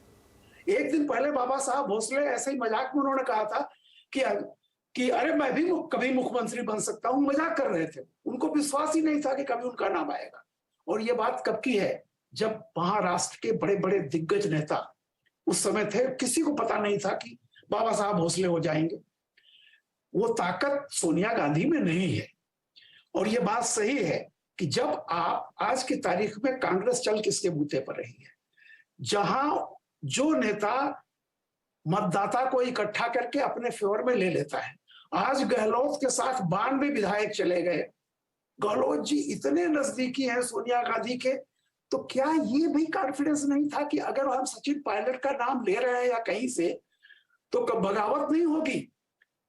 एक दिन पहले बाबा साहब भोसले ऐसे ही मजाक में उन्होंने कहा था कि अरे मैं भी कभी मुख्यमंत्री बन सकता हूं। मजाक कर रहे थे, उनको विश्वास ही नहीं था कि कभी उनका नाम आएगा। और ये बात कब की है, जब महाराष्ट्र के बड़े बड़े दिग्गज नेता उस समय थे, किसी को पता नहीं था कि बाबा साहब भोसले हो जाएंगे। वो ताकत सोनिया गांधी में नहीं है। और ये बात सही है कि जब आप आज की तारीख में कांग्रेस चल किसके बूते पर रही है, जहां जो नेता मतदाता को इकट्ठा करके अपने फेवर में ले लेता है। आज गहलोत के साथ 92 विधायक चले गए। गहलोत जी इतने नजदीकी हैं सोनिया गांधी के, तो क्या ये भी कॉन्फिडेंस नहीं था कि अगर हम सचिन पायलट का नाम ले रहे हैं या कहीं से तो बगावत नहीं होगी।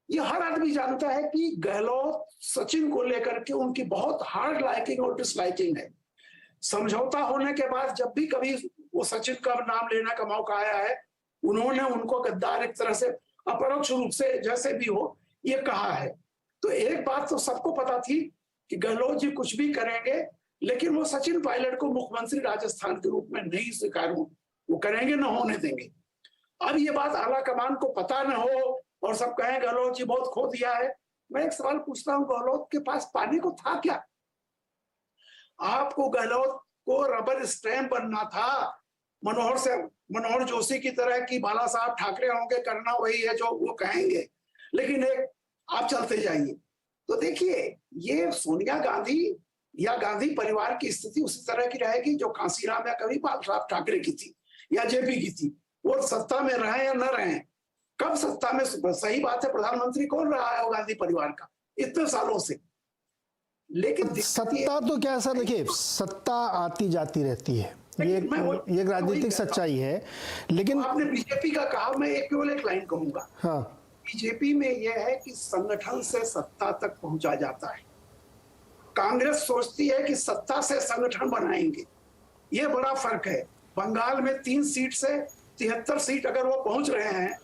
ये हर आदमी जानता है कि गहलोत सचिन को लेकर के उनकी बहुत हार्ड लाइकिंग और डिसलाइकिंग है। समझौता होने के बाद जब भी कभी वो सचिन का नाम लेने का मौका आया है, उन्होंने उनको गद्दार एक तरह से अपरोक्ष रूप से जैसे भी हो ये कहा है। तो एक बात तो सबको पता थी कि गहलोत जी कुछ भी करेंगे, लेकिन वो सचिन पायलट को मुख्यमंत्री राजस्थान के रूप में नहीं स्वीकार वो करेंगे, न होने देंगे। अब ये बात आला कमान को पता न हो और सब कहें गहलोत जी बहुत खो दिया है। मैं एक सवाल पूछता हूं, गहलोत के पास पाने को था क्या? आपको गहलोत को रबर स्टैंप बनना था, मनोहर जोशी की तरह की बाला साहब ठाकरे होंगे, करना वही है जो वो कहेंगे, लेकिन एक आप चलते जाइए। तो देखिए ये सोनिया गांधी या गांधी परिवार की स्थिति उसी तरह की रहेगी जो कांसीराम या कभी बाला साहब ठाकरे की थी या जेपी की थी। वो सत्ता में रहे या न रहे, कब सत्ता में, सही बात है प्रधानमंत्री कौन रहा है वो गांधी परिवार का इतने सालों से। लेकिन सत्ता तो क्या सर, देखिए सत्ता आती जाती रहती है, ये राजनीतिक सच्चाई है। लेकिन आपने बीजेपी का कहा, मैं केवल एक लाइन कहूंगा। हाँ, बीजेपी में यह है कि संगठन से सत्ता तक पहुंचा जाता है। कांग्रेस सोचती है कि सत्ता से संगठन बनाएंगे, ये बड़ा फर्क है। बंगाल में 3 सीट से 73 सीट अगर वो पहुंच रहे हैं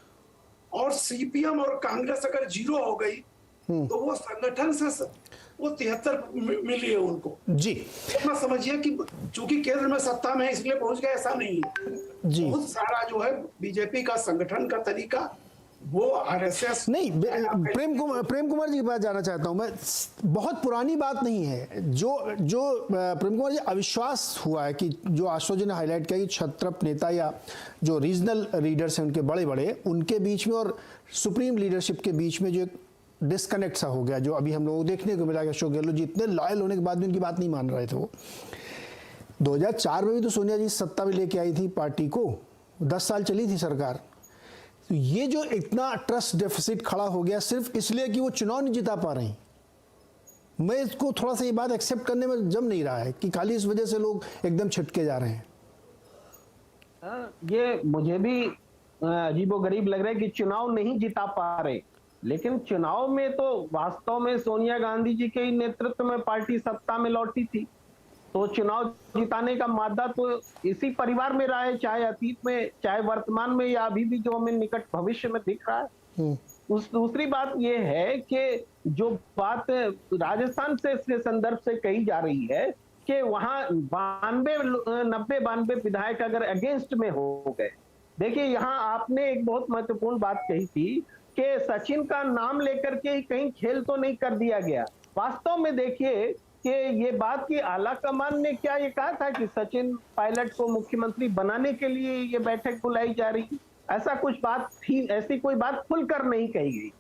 और सीपीएम और कांग्रेस अगर 0 हो गई तो वो संगठन से वो 73 मिली है उनको जी। तो मैं समझिए कि चूंकि केंद्र में सत्ता में इसलिए पहुंच गए, ऐसा नहीं है जी। बहुत सारा जो है बीजेपी का संगठन का तरीका वो आरएसएस नहीं। प्रेम कुमार जी की बात जानना चाहता हूं मैं, बहुत पुरानी बात नहीं है जो प्रेम कुमार जी अविश्वास हुआ है कि जो आशुतोष जी ने हाईलाइट किया कि क्षत्रप नेता या जो रीजनल लीडर्स हैं उनके बड़े बड़े उनके बीच में और सुप्रीम लीडरशिप के बीच में जो एक डिस्कनेक्ट सा हो गया, जो अभी हम लोगों को देखने को मिला कि अशोक गहलोत जी इतने लॉयल होने के बाद भी उनकी बात नहीं मान रहे थे। वो 2004 में भी तो सोनिया जी सत्ता में लेके आई थी पार्टी को, 10 साल चली थी सरकार। तो ये जो इतना ट्रस्ट डेफिसिट खड़ा हो गया सिर्फ इसलिए कि वो चुनाव नहीं जिता पा रही, मैं इसको थोड़ा सा ये बात एक्सेप्ट करने में जम नहीं रहा है कि खाली इस वजह से लोग एकदम छिटके जा रहे हैं। ये मुझे भी अजीबोगरीब लग रहा है कि चुनाव नहीं जिता पा रहे, लेकिन चुनाव में तो वास्तव में सोनिया गांधी जी के नेतृत्व में पार्टी सत्ता में लौटी थी, तो चुनाव जिताने का मादा तो इसी परिवार में रहा है, चाहे अतीत में चाहे वर्तमान में या अभी भी जो हमें निकट भविष्य में दिख रहा है। दूसरी बात यह है कि जो बात राजस्थान से इसके संदर्भ से कही जा रही है कि वहां 92 विधायक अगर अगेंस्ट में हो गए। देखिए यहाँ आपने एक बहुत महत्वपूर्ण बात कही थी कि सचिन का नाम लेकर के कहीं खेल तो नहीं कर दिया गया। वास्तव में देखिए कि ये बात की आला कमान ने क्या ये कहा था कि सचिन पायलट को मुख्यमंत्री बनाने के लिए ये बैठक बुलाई जा रही, ऐसा कुछ बात थी, ऐसी कोई बात खुलकर नहीं कही गई।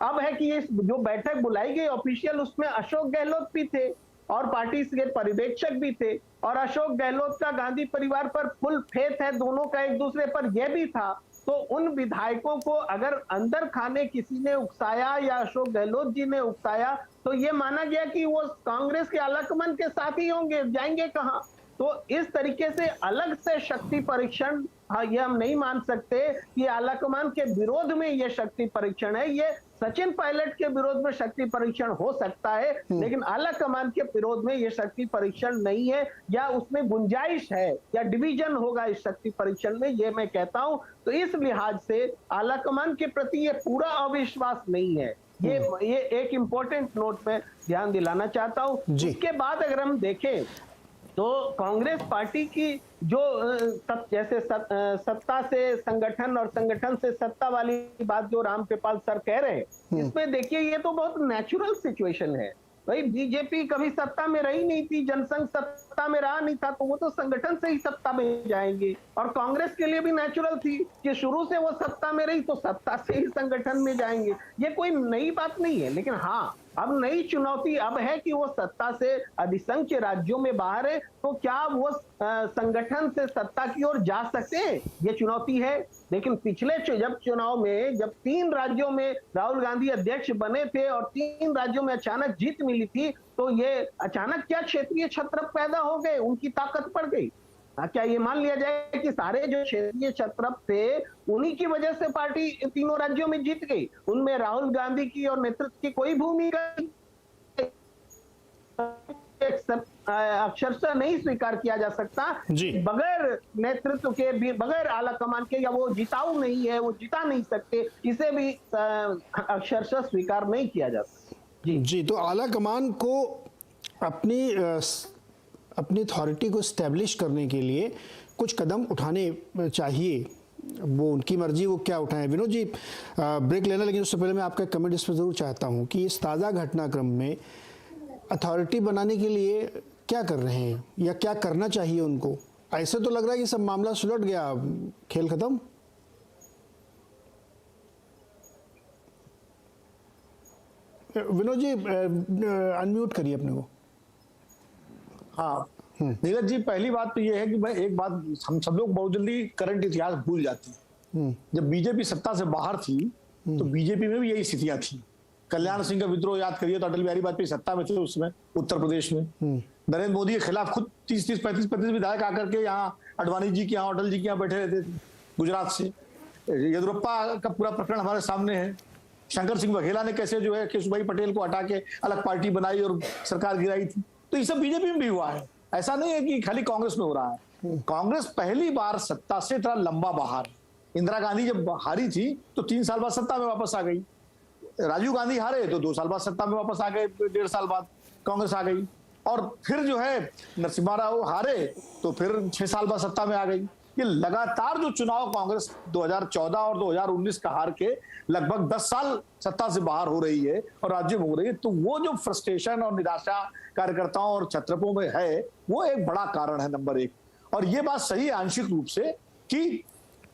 अब है कि ये जो बैठक बुलाई गई ऑफिशियल, उसमें अशोक गहलोत भी थे, और पार्टी के पर्यवेक्षक भी थे, और अशोक गहलोत का गांधी परिवार पर फुल फेथ है, दोनों का एक दूसरे पर यह भी था। तो उन विधायकों को अगर अंदर खाने किसी ने उकसाया या अशोक गहलोत जी ने उकसाया, तो ये माना गया कि वो कांग्रेस के आलाकमान के साथ ही होंगे, जाएंगे कहां? तो इस तरीके से अलग से शक्ति परीक्षण, हाँ, ये हम नहीं मान सकते कि आलाकमान के विरोध में ये शक्ति परीक्षण है। ये सचिन पायलट के विरोध में शक्ति परीक्षण हो सकता है, लेकिन आलाकमान के विरोध में ये शक्ति परीक्षण नहीं है, या उसमें गुंजाइश है या डिवीजन होगा इस शक्ति परीक्षण में, ये मैं कहता हूं। तो इस लिहाज से आलाकमान के प्रति ये पूरा अविश्वास नहीं है। ये एक इंपॉर्टेंट नोट पे ध्यान दिलाना चाहता हूं। इसके बाद अगर हम देखें तो कांग्रेस पार्टी की जो जैसे सत्ता से संगठन और संगठन से सत्ता वाली बात जो रामकृपाल सर कह रहे हैं, इसमें देखिए ये तो बहुत नेचुरल सिचुएशन है भाई। बीजेपी कभी सत्ता में रही नहीं थी, जनसंघ सत्ता में रहा नहीं था, तो वो तो संगठन से ही सत्ता में जाएंगे। और कांग्रेस के लिए भी नेचुरल थी कि शुरू से वो सत्ता में रही तो सत्ता से ही संगठन में जाएंगे। ये कोई नई बात नहीं है, लेकिन हाँ, अब नई चुनौती अब है कि वो सत्ता से अधिसंख्य राज्यों में बाहर है, तो क्या वो संगठन से सत्ता की ओर जा सकते हैं, ये चुनौती है। लेकिन पिछले जब चुनाव में जब 3 राज्यों में राहुल गांधी अध्यक्ष बने थे और 3 राज्यों में अचानक जीत मिली थी, तो ये अचानक क्या क्षेत्रीय छत्र पैदा हो गए, उनकी ताकत बढ़ गई। क्या ये मान लिया जाए कि सारे जो क्षेत्रीय छत्र थे उन्हीं की वजह से पार्टी 3 राज्यों में जीत गई, उनमें राहुल गांधी की और नेतृत्व की कोई भूमिका अक्षरशः नहीं स्वीकार किया जा सकता। बगैर नेतृत्व के भी, बगैर आला कमान के, या वो जिताऊ नहीं है, वो जिता नहीं सकते, इसे भी अक्षरशः स्वीकार नहीं किया जा सकता। जी, तो आला कमान को अपनी अथॉरिटी को स्टैब्लिश करने के लिए कुछ कदम उठाने चाहिए, वो उनकी मर्जी, वो क्या उठाएं। विनोद जी, ब्रेक लेना, लेकिन उससे पहले मैं आपका कमेंट इस पर जरूर चाहता हूं कि इस ताज़ा घटनाक्रम में अथॉरिटी बनाने के लिए क्या कर रहे हैं या क्या करना चाहिए उनको? ऐसे तो लग रहा है कि सब मामला सुलट गया, खेल खत्म। विनोद जी, अनम्यूट करिए अपने को। हाँ नीरज जी, पहली बात तो ये है कि मैं एक बात, हम सब लोग बहुत जल्दी करंट इतिहास भूल जाते हैं। जब बीजेपी सत्ता से बाहर थी तो बीजेपी में भी यही स्थितियां थी। कल्याण सिंह का विद्रोह याद करिए, तो अटल बिहारी वाजपेयी सत्ता में थे उसमें उत्तर प्रदेश में। नरेंद्र मोदी के खिलाफ खुद 30-30, 35-35 विधायक आकर के यहाँ अडवाणी जी के यहाँ, अटल जी के यहाँ बैठे रहते थे गुजरात से। येदियुरप्पा का पूरा प्रकरण हमारे सामने है। शंकर सिंह वघेला ने कैसे जो है केशुभाई पटेल को हटा के अलग पार्टी बनाई और सरकार गिराई थी। तो ये सब बीजेपी में भी हुआ है, ऐसा नहीं है कि खाली कांग्रेस में हो रहा है। कांग्रेस पहली बार सत्ता से इतना लंबा बाहर। इंदिरा गांधी जब हारी थी तो 3 साल बाद सत्ता में वापस आ गई। राजीव गांधी हारे तो 2 साल बाद सत्ता में वापस आ गए, 1.5 साल बाद कांग्रेस आ गई। और फिर जो है नरसिम्हा राव हारे तो फिर 6 साल बाद सत्ता में आ गई। ये लगातार जो चुनाव कांग्रेस 2014 और 2019 का हार के लगभग 10 साल सत्ता से बाहर हो रही है और राज्य में हो रही है, तो वो जो फ्रस्ट्रेशन और निराशा कार्यकर्ताओं और छत्रपों में है, वो एक बड़ा कारण है नंबर 1। और ये बात सही है आंशिक रूप से कि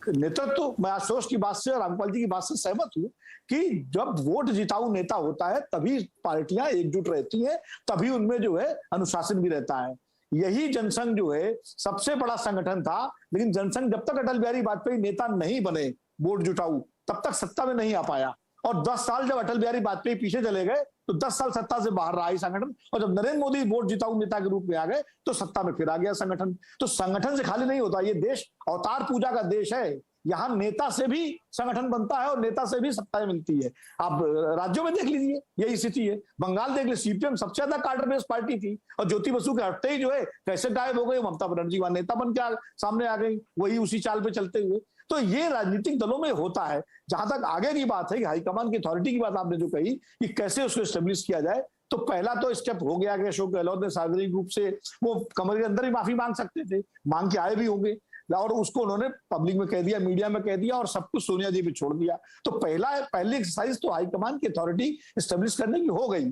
नेतृत्व, मैं आशुतोष की बात से और रामपाल जी की बात से सहमत हूं कि जब वोट जिताऊ नेता होता है तभी पार्टियां एकजुट रहती हैं, तभी उनमें जो है अनुशासन भी रहता है। यही जनसंघ जो है सबसे बड़ा संगठन था, लेकिन जनसंघ जब तक अटल बिहारी वाजपेयी नेता नहीं बने वोट जुटाऊ, तब तक सत्ता में नहीं आ पाया। और 10 साल जब अटल बिहारी वाजपेयी पीछे चले गए तो 10 साल सत्ता से बाहर रहा संगठन, और जब नरेंद्र मोदी वोट जिताऊ नेता के रूप में आ गए तो सत्ता में फिर आ गया संगठन। तो संगठन से खाली नहीं होता, ये देश अवतार पूजा का देश है। यहाँ नेता से भी संगठन बनता है और नेता से भी सत्ताएं मिलती है। आप राज्यों में देख लीजिए, यही स्थिति है। बंगाल देख लीजिए, सीपीएम सबसे ज्यादा कार्डर बेस्ड पार्टी थी और ज्योति बसु के हटते ही जो है कैसे गायब हो गई, ममता बनर्जी वहां नेता बन के सामने आ गई, वही उसी चाल पे चलते हुए। तो ये राजनीतिक दलों में होता है। जहां तक आगे की बात है कि हाईकमान की अथॉरिटी की बात आपने जो कही कि कैसे उसको एस्टेब्लिश किया जाए, तो पहला तो स्टेप हो गया कि अशोक गहलोत ने सार्वजनिक रूप से, वो कमरे के अंदर ही माफी मांग सकते थे, मांग के आए भी होंगे, और उसको उन्होंने पब्लिक में कह दिया, मीडिया में कह दिया और सब कुछ सोनिया जी पे छोड़ दिया। तो पहली एक्सरसाइज तो हाईकमान की अथॉरिटी एस्टेब्लिश करने की हो गई।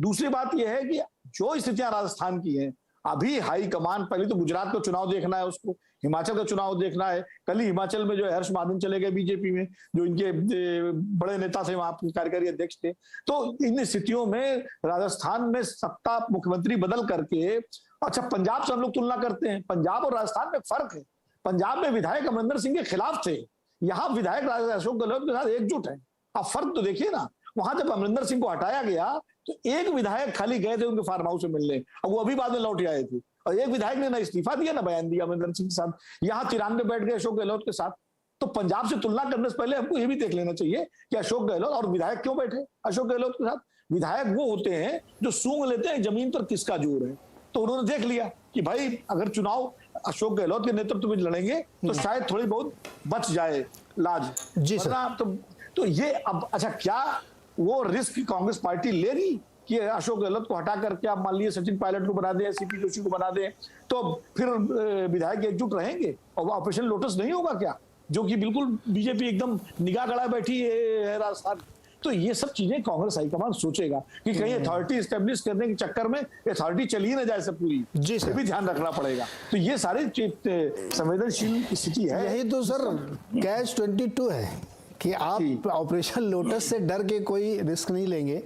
दूसरी बात यह है कि जो स्थितियां राजस्थान की हैं, अभी हाईकमान पहले तो गुजरात का चुनाव देखना है, उसको हिमाचल का चुनाव देखना है। कल ही हिमाचल में जो हर्ष महाजन चले गए बीजेपी में, जो इनके बड़े नेता थे, वहां कार्यकारी अध्यक्ष थे। तो इन स्थितियों में राजस्थान में सत्ता मुख्यमंत्री बदल करके, अच्छा पंजाब से हम लोग तुलना करते हैं, पंजाब और राजस्थान में फर्क है। पंजाब में विधायक अमरिंदर सिंह के खिलाफ थे, यहाँ विधायक अशोक गहलोत के साथ एकजुट है। आप फर्क तो देखिए ना, वहां जब अमरिंदर सिंह को हटाया गया तो एक विधायक खाली गए थे उनके फार्म हाउस से मिलने, और वो अभी बाद में लौट आए थे, और एक विधायक ने ना इस्तीफा दिया ना बयान दिया अमरिंदर सिंह के साथ। यहाँ 93 बैठ गए अशोक गहलोत के साथ। तो पंजाब से तुलना करने से पहले हमको ये भी देख लेना चाहिए कि अशोक गहलोत और विधायक क्यों बैठे अशोक गहलोत के साथ। विधायक वो होते हैं जो सूंघ लेते हैं जमीन पर किसका जोर है। तो उन्होंने देख लिया कि भाई अगर चुनाव अशोक गहलोत के नेतृत्व में लड़ेंगे तो शायद थोड़ी बहुत बच जाए लाज। जी सर। तो ये अब अच्छा, क्या वो रिस्क कांग्रेस पार्टी लेगी कि अशोक गहलोत को हटा करके आप मान लीजिए सचिन पायलट को बना दें, सीपी जोशी को बना दें, तो फिर विधायक एकजुट रहेंगे और ऑपरेशन लोटस नहीं होगा क्या, जो कि बिल्कुल बीजेपी एकदम निगाह गड़ा बैठी है राजस्थान। तो ये सब चीजें कांग्रेस हाईकमान सोचेगा कि कहीं अथॉरिटी स्टेब्लिश करने के चक्कर में अथॉरिटी चली ही ना जाए सब पूरी। जी सर, भी ध्यान रखना पड़ेगा। तो ये सारी संवेदनशील स्थिति है। यही तो सर कैच 22 है कि आप ऑपरेशन लोटस से डर के कोई रिस्क नहीं लेंगे,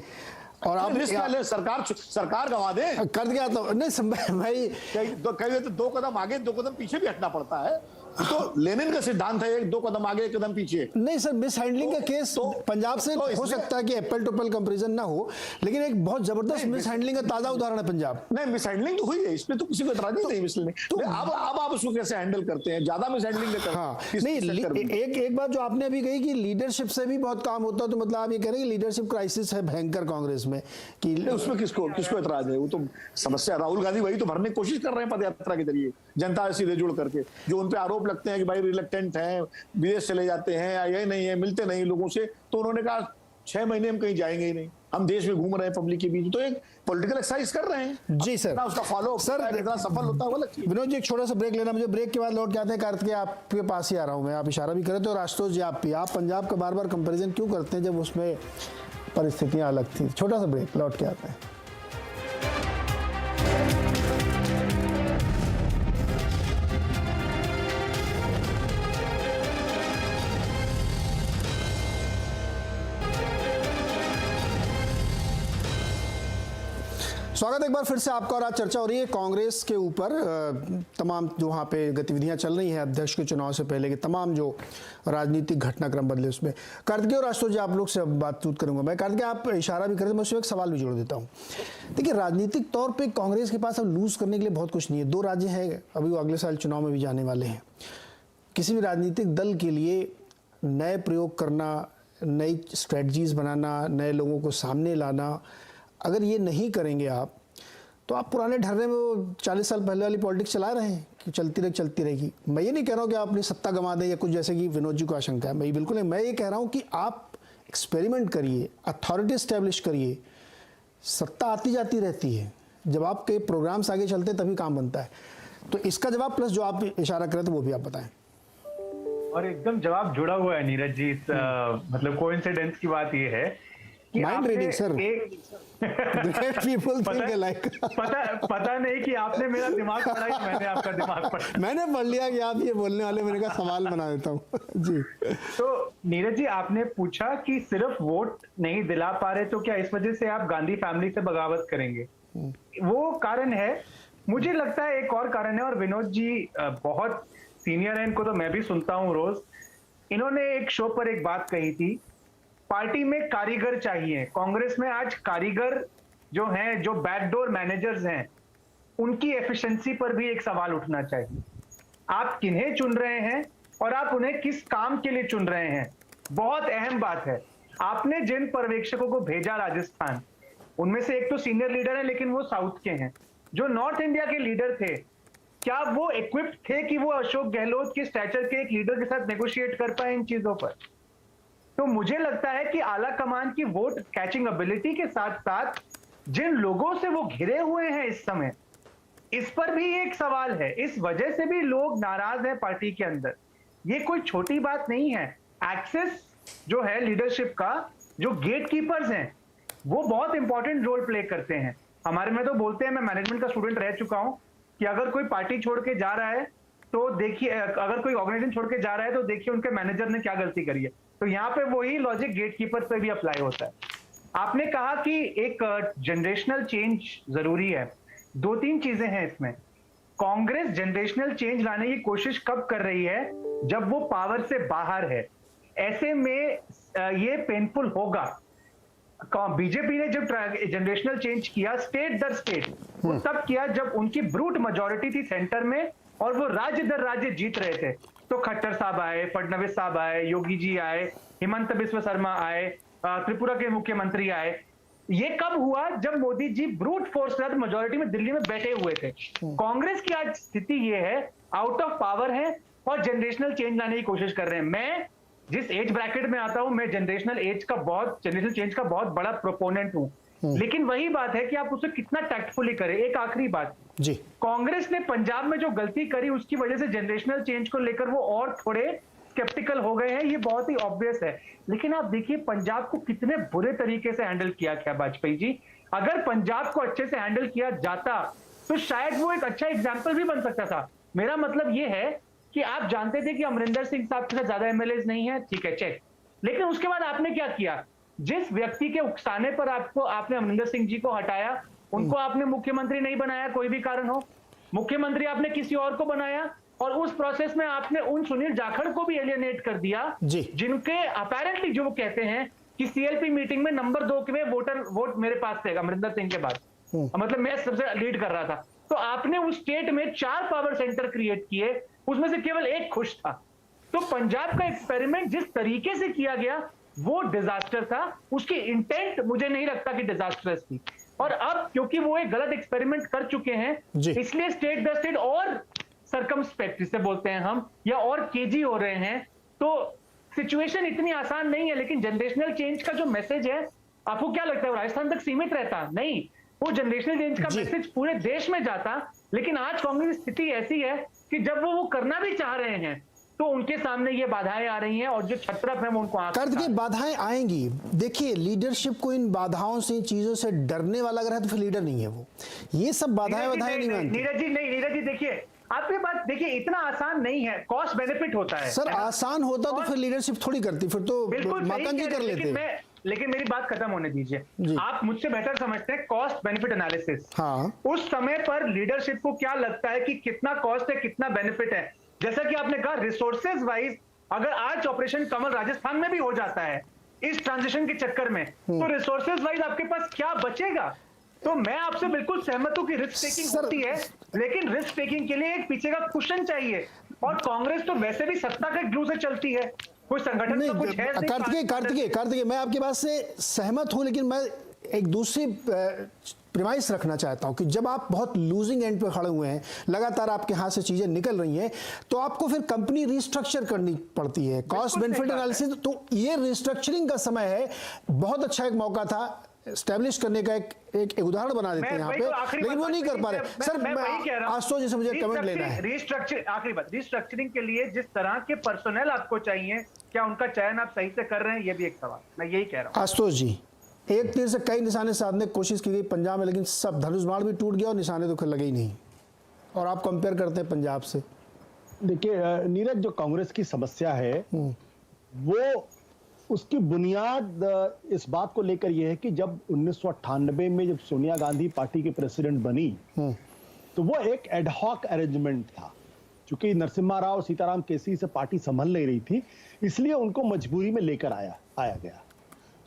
और आप रिस्क सरकार गंवा दे कर दिया तो नहीं भाई, कई तो 2 कदम आगे 2 कदम पीछे भी हटना पड़ता है। तो लेनिन का सिद्धांत है 2 कदम आगे 1 कदम पीछे। नहीं सर, मिस हैंडलिंग का केस पंजाब से हो सकता है कि एप्पल टू एप्पल कंपैरिजन ना हो, लेकिन एक बहुत जबरदस्त मिस हैंडलिंग का ताजा उदाहरण है पंजाब। नहीं, मिस हैंडलिंग तो हुई है, इसमें तो किसी को एतराज नहीं मिस हैंडलिंग। तो अब आप उसको कैसे हैंडल करते हैं, ज्यादा मिस हैंडलिंग करते हैं। हाँ, नहीं एक बात जो आपने अभी कही कि लीडरशिप से भी बहुत काम होता है, तो मतलब आप ये कह रहे हैं कि लीडरशिप क्राइसिस है भयंकर कांग्रेस में कि उसमें किसको एतराज है। वो तो समस्या, राहुल गांधी वही तो भरने की कोशिश कर रहे हैं पद यात्रा के जरिए, जनता से सीधे जुड़ करके। जो उन पे आरोप लगते हैं कि भाई रिलेक्टेंट हैं, विदेश चले जाते हैं, ये नहीं है, मिलते नहीं लोगों से, तो उन्होंने कहा 6 महीने हम कहीं जाएंगे ही नहीं, हम देश में घूम रहे हैं पब्लिक के बीच। तो एक पॉलिटिकल एक्सरसाइज कर रहे हैं। जी सर, उसका फॉलो सर इतना सफल होता है वो लगता है। विनोद जी एक छोटा सा ब्रेक लेना, मुझे ब्रेक के बाद लौट के आते हैं। कार्तिकेय आपके पास ही आ रहा हूं मैं, आप इशारा भी करे तो, और आशुतोष जी आप भी, आप पंजाब का बार बार कंपेरिजन क्यों करते हैं जब उसमें परिस्थितियां अलग थी। छोटा सा ब्रेक, लौट के आते हैं। स्वागत एक बार फिर से आपका, और आज चर्चा हो रही है कांग्रेस के ऊपर। तमाम जो वहाँ पे गतिविधियां चल रही हैं अध्यक्ष के चुनाव से पहले के तमाम जो राजनीतिक घटनाक्रम बदले उसमें। कार्तिकेय और आशुतोष जी आप लोग से बातचीत करूंगा मैं। कार्तिकेय आप इशारा भी करें तो मैं उसमें एक सवाल भी जोड़ देता हूँ। देखिए राजनीतिक तौर पर कांग्रेस के पास अब लूज करने के लिए बहुत कुछ नहीं है। 2 राज्य हैं, अभी वो अगले साल चुनाव में भी जाने वाले हैं। किसी भी राजनीतिक दल के लिए नए प्रयोग करना, नई स्ट्रेटजीज बनाना, नए लोगों को सामने लाना, अगर ये नहीं करेंगे आप तो आप पुराने ढर्रे में वो 40 साल पहले वाली पॉलिटिक्स चला रहे हैं कि चलती रहेगी। मैं ये नहीं कह रहा हूँ कि आप अपनी सत्ता गंवा दें या कुछ, जैसे कि विनोद जी को आशंका है, मैं ये बिल्कुल नहीं। मैं ये कह रहा हूँ कि आप एक्सपेरिमेंट करिए, अथॉरिटी स्टैब्लिश करिए। सत्ता आती जाती रहती है, जब आपके प्रोग्राम्स आगे चलते तभी काम बनता है। तो इसका जवाब प्लस जो आप इशारा करें तो वो भी आप बताएं। और एकदम जवाब जुड़ा हुआ है नीरज जी। मतलब कोइंसिडेंस की बात ये है कि माइंड रीडिंग सर, पता नहीं कि आपने मेरा दिमाग पढ़ा कि मैंने आपका दिमाग पढ़ा। मैंने पढ़ लिया कि आप ये बोलने वाले, मैंने कहा सवाल बना देता हूँ जी। तो नीरज जी आपने पूछा कि सिर्फ वोट नहीं दिला पा रहे तो क्या इस वजह से आप गांधी फैमिली से बगावत करेंगे? वो कारण है। मुझे लगता है एक और कारण है, और विनोद जी बहुत सीनियर है, इनको तो मैं भी सुनता हूँ रोज। इन्होंने एक शो पर एक बात कही थी, पार्टी में कारीगर चाहिए। कांग्रेस में आज कारीगर जो हैं, जो बैकडोर मैनेजर्स हैं, उनकी एफिशिएंसी पर भी एक सवाल उठना चाहिए। आप किन्हें चुन रहे हैं और आप उन्हें किस काम के लिए चुन रहे हैं, बहुत अहम बात है। आपने जिन पर्यवेक्षकों को भेजा राजस्थान, उनमें से एक तो सीनियर लीडर है लेकिन वो साउथ के हैं। जो नॉर्थ इंडिया के लीडर थे, क्या वो इक्विप्ड थे कि वो अशोक गहलोत के स्टैचर के एक लीडर के साथ नेगोशिएट कर पाए इन चीजों पर? तो मुझे लगता है कि आला कमान की वोट कैचिंग एबिलिटी के साथ साथ जिन लोगों से वो घिरे हुए हैं इस समय, इस पर भी एक सवाल है। इस वजह से भी लोग नाराज हैं पार्टी के अंदर। ये कोई छोटी बात नहीं है। एक्सेस जो है लीडरशिप का, जो गेट कीपर्स हैं, वो बहुत इंपॉर्टेंट रोल प्ले करते हैं। हमारे में तो बोलते हैं, मैं मैनेजमेंट का स्टूडेंट रह चुका हूं, कि अगर कोई पार्टी छोड़ के जा रहा है तो देखिए, अगर कोई ऑर्गेनाइजेशन छोड़ के जा रहा है तो देखिए उनके मैनेजर ने क्या गलती करी है। तो यहाँ पे वही लॉजिक गेटकीपर पे भी अप्लाई होता है। आपने कहा कि एक जनरेशनल चेंज जरूरी है। 2-3 चीजें हैं इसमें। कांग्रेस जनरेशनल चेंज लाने की कोशिश कब कर रही है? जब वो पावर से बाहर है। ऐसे में ये पेनफुल होगा। बीजेपी ने जब जनरेशनल चेंज किया स्टेट दर स्टेट, वो तब किया जब उनकी ब्रूट मेजॉरिटी थी सेंटर में और वो राज्य दर राज्य जीत रहे थे। तो खट्टर साहब आए, फडणवीस साहब आए, योगी जी आए, हिमंत बिस्वा शर्मा आए, त्रिपुरा के मुख्यमंत्री आए। ये कब हुआ? जब मोदी जी ब्रूट फोर्स के साथ मेजॉरिटी में दिल्ली में बैठे हुए थे। कांग्रेस की आज स्थिति ये है, आउट ऑफ पावर है और जनरेशनल चेंज लाने की कोशिश कर रहे हैं। मैं जिस एज ब्रैकेट में आता हूं, मैं जनरेशनल चेंज का बहुत बड़ा प्रोपोनेंट हूं। लेकिन वही बात है कि आप उसे कितना टैक्टफुली करें। एक आखिरी बात जी, कांग्रेस ने पंजाब में जो गलती करी उसकी वजह से जनरेशनल चेंज को लेकर वो और थोड़े स्केप्टिकल हो गए हैं, ये बहुत ही ऑब्वियस है। लेकिन आप देखिए पंजाब को कितने बुरे तरीके से हैंडल किया गया वाजपेयी जी। अगर पंजाब को अच्छे से हैंडल किया जाता तो शायद वो एक अच्छा एग्जाम्पल भी बन सकता था। मेरा मतलब ये है कि आप जानते थे कि अमरिंदर सिंह साहब के साथ ज्यादा एमएलए नहीं है, ठीक है, चेक। लेकिन उसके बाद आपने क्या किया? जिस व्यक्ति के उकसाने पर आपने अमरिंदर सिंह जी को हटाया, उनको आपने मुख्यमंत्री नहीं बनाया, कोई भी कारण हो। मुख्यमंत्री आपने किसी और को बनाया और उस प्रोसेस में आपने उन सुनील जाखड़ को भी एलियनेट कर दिया, जिनके अपेरेंटली जो वो कहते हैं कि सीएलपी मीटिंग में नंबर 2 के वोट मेरे पास थे अमरिंदर सिंह के बाद, मतलब मैं सबसे लीड कर रहा था। तो आपने उस स्टेट में 4 पावर सेंटर क्रिएट किए, उसमें से केवल एक खुश था। तो पंजाब का एक्सपेरिमेंट जिस तरीके से किया गया वो डिजास्टर था। उसकी इंटेंट मुझे नहीं लगता कि डिजास्टरस थी। और अब क्योंकि वो एक गलत एक्सपेरिमेंट कर चुके हैं, इसलिए स्टेट दर स्टेट और सर्कमस्पेक्ट जिसे बोलते हैं हम, या और केजी हो रहे हैं। तो सिचुएशन इतनी आसान नहीं है। लेकिन जनरेशनल चेंज का जो मैसेज है, आपको क्या लगता है राजस्थान तक सीमित रहता? नहीं, वो जनरेशनल चेंज का मैसेज पूरे देश में जाता। लेकिन आज कांग्रेस की स्थिति ऐसी है कि जब वो करना भी चाह रहे हैं तो उनके सामने ये बाधाएं आ रही हैं और जो छत्रप है वो उनको कार्तिकेय, बाधाएं आएंगी। देखिए लीडरशिप को इन बाधाओं से, इन चीजों से डरने वाला अगर है तो फिर लीडर नहीं है वो। ये सब बाधाएं नहीं मानती। नीरज जी देखिए, आपकी बात देखिए, इतना आसान नहीं है। कॉस्ट बेनिफिट होता है सर। आसान होता तो फिर लीडरशिप थोड़ी करती, फिर तो माकन जी कर लेते। लेकिन मेरी बात खत्म होने दीजिए। आप मुझसे बेहतर समझते हैं कॉस्ट बेनिफिट एनालिसिस। हाँ। उस समय पर लीडरशिप को क्या लगता है कि कितना कॉस्ट है, कितना बेनिफिट है? जैसा कि आपने कहा रिसोर्सेज वाइज, अगर आज ऑपरेशन कमल राजस्थान में भी हो जाता है इस ट्रांजिशन के चक्कर में, तो रिसोर्सेज वाइज आपके पास क्या बचेगा? तो मैं आपसे बिल्कुल सहमत हूं कि रिस्क टेकिंग होती है, लेकिन रिस्क टेकिंग के लिए एक पीछे का कुशन चाहिए। और कांग्रेस तो वैसे भी सत्ता के ग्लू से चलती है, कोई संगठन तो कुछ है नहीं। कार्तिकेय, मैं आपकी बात से सहमत हूं, लेकिन मैं एक दूसरी प्रीमाइस रखना चाहता हूं कि जब आप बहुत लूजिंग एंड पे खड़े हुए हैं, लगातार आपके हाथ से चीजें निकल रही हैं, तो आपको फिर कंपनी रिस्ट्रक्चर करनी पड़ती है, कॉस्ट बेनिफिट एनालिसिस। तो ये रिस्ट्रक्चरिंग का समय है, बहुत अच्छा एक मौका था एस्टैब्लिश करने का, एक उदाहरण बना देते हैं यहाँ पे, लेकिन वो नहीं कर पा रहे। सर आशुतोष जी से मुझे कमेंट लेना है। आखिरी बात, रिस्ट्रक्चरिंग के लिए जिस तरह के पर्सनल आपको चाहिए, क्या उनका चयन आप सही से कर रहे हैं? ये भी एक सवाल, मैं यही कह रहा हूँ। आशुतोष जी, एक तीर से कई निशाने साधने की कोशिश की गई पंजाब में, लेकिन सब धनुष बाण भी टूट गया और निशाने तो लगे ही नहीं। और आप कंपेयर करते हैं पंजाब से। देखिए नीरज, जो कांग्रेस की समस्या है वो उसकी बुनियाद इस बात को लेकर यह है कि जब 1998 में जब सोनिया गांधी पार्टी के प्रेसिडेंट बनी, तो वो एक एडहॉक अरेंजमेंट था। चूंकि नरसिम्हा राव सीताराम केसरी से पार्टी संभल नहीं रही थी, इसलिए उनको मजबूरी में लेकर आया गया।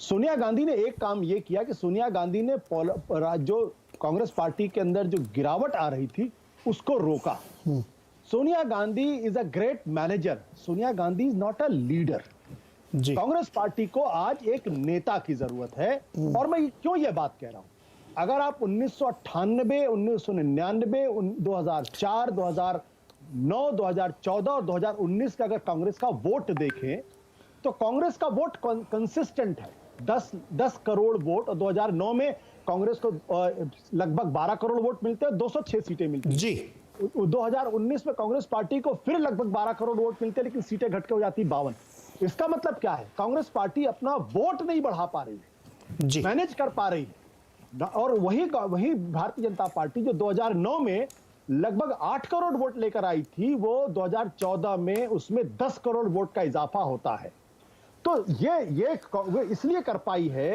सोनिया गांधी ने एक काम यह किया कि सोनिया गांधी ने जो कांग्रेस पार्टी के अंदर जो गिरावट आ रही थी उसको रोका। Sonia Gandhi is a great manager, Sonia Gandhi is not a leader. Congress party को आज एक नेता की जरूरत है। और मैं क्यों यह बात कह रहा हूं, अगर आप 1998, 1999, 2004, 2009, 2014 और 2019 का अगर कांग्रेस का वोट देखें तो कांग्रेस का वोट कंसिस्टेंट है, 10 करोड़ वोट। और 2009 में कांग्रेस को लगभग 12 करोड़ वोट मिलते हैं, 206 सीटें मिलती हैं जी। 2019 में कांग्रेस पार्टी को फिर लगभग 12 करोड़ वोट मिलते हैं, लेकिन सीटें घट के हो जाती 52। इसका मतलब क्या है? कांग्रेस पार्टी अपना वोट नहीं बढ़ा पा रही है जी, मैनेज कर पा रही है। और वही भारतीय जनता पार्टी जो 2009 में लगभग 8 करोड़ वोट लेकर आई थी, वो 2014 में उसमें 10 करोड़ वोट का इजाफा होता है। तो ये इसलिए कर पाई है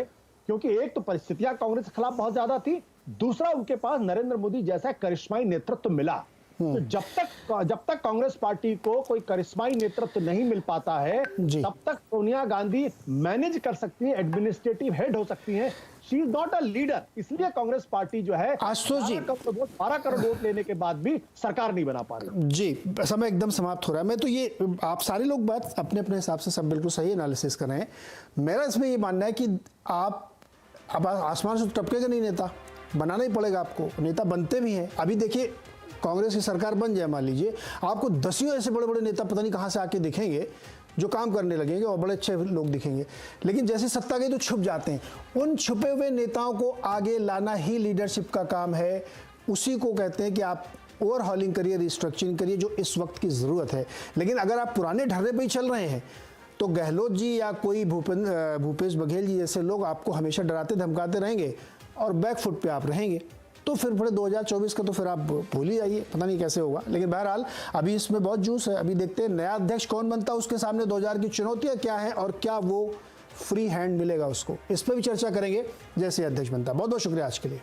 क्योंकि एक तो परिस्थितियां कांग्रेस के खिलाफ बहुत ज्यादा थी, दूसरा उनके पास नरेंद्र मोदी जैसा करिश्माई नेतृत्व मिला। तो जब तक कांग्रेस पार्टी को कोई करिश्माई नेतृत्व नहीं मिल पाता है, तब तक सोनिया गांधी मैनेज कर सकती हैं, एडमिनिस्ट्रेटिव हेड हो सकती हैं। She is not a leader. इसलिए कांग्रेस पार्टी जो है 12 करोड़ वोट लेने के बाद भी सरकार नहीं बना पा रही। जी, समय एकदम समाप्त हो रहा है। मैं तो ये, आप सारे लोग बात अपने अपने हिसाब से सब बिल्कुल सही एनालिसिस कर रहे हैं। मेरा इसमें ये मानना है कि आप अब आसमान से टपकेगा नहीं, नेता बनाना ही पड़ेगा आपको। नेता बनते भी हैं। अभी देखिए, कांग्रेस की सरकार बन जाए मान लीजिए, आपको दसियों ऐसे बड़े बड़े नेता पता नहीं कहां से आके दिखेंगे जो काम करने लगेंगे और बड़े अच्छे लोग दिखेंगे, लेकिन जैसे सत्ता गई तो छुप जाते हैं। उन छुपे हुए नेताओं को आगे लाना ही लीडरशिप का काम है। उसी को कहते हैं कि आप ओवरहॉलिंग करिए, रिस्ट्रक्चरिंग करिए, जो इस वक्त की ज़रूरत है। लेकिन अगर आप पुराने ढर्रे पर ही चल रहे हैं तो गहलोत जी या कोई भूपेश बघेल जी जैसे लोग आपको हमेशा डराते धमकाते रहेंगे और बैकफुट पे आप रहेंगे। तो फिर 2024 का तो फिर आप भूल ही जाइए, पता नहीं कैसे होगा। लेकिन बहरहाल अभी इसमें बहुत जूस है। अभी देखते हैं नया अध्यक्ष कौन बनता है, उसके सामने 2000 की चुनौतियां क्या हैं और क्या वो फ्री हैंड मिलेगा उसको। इस पर भी चर्चा करेंगे जैसे अध्यक्ष बनता है। बहुत बहुत शुक्रिया आज के लिए।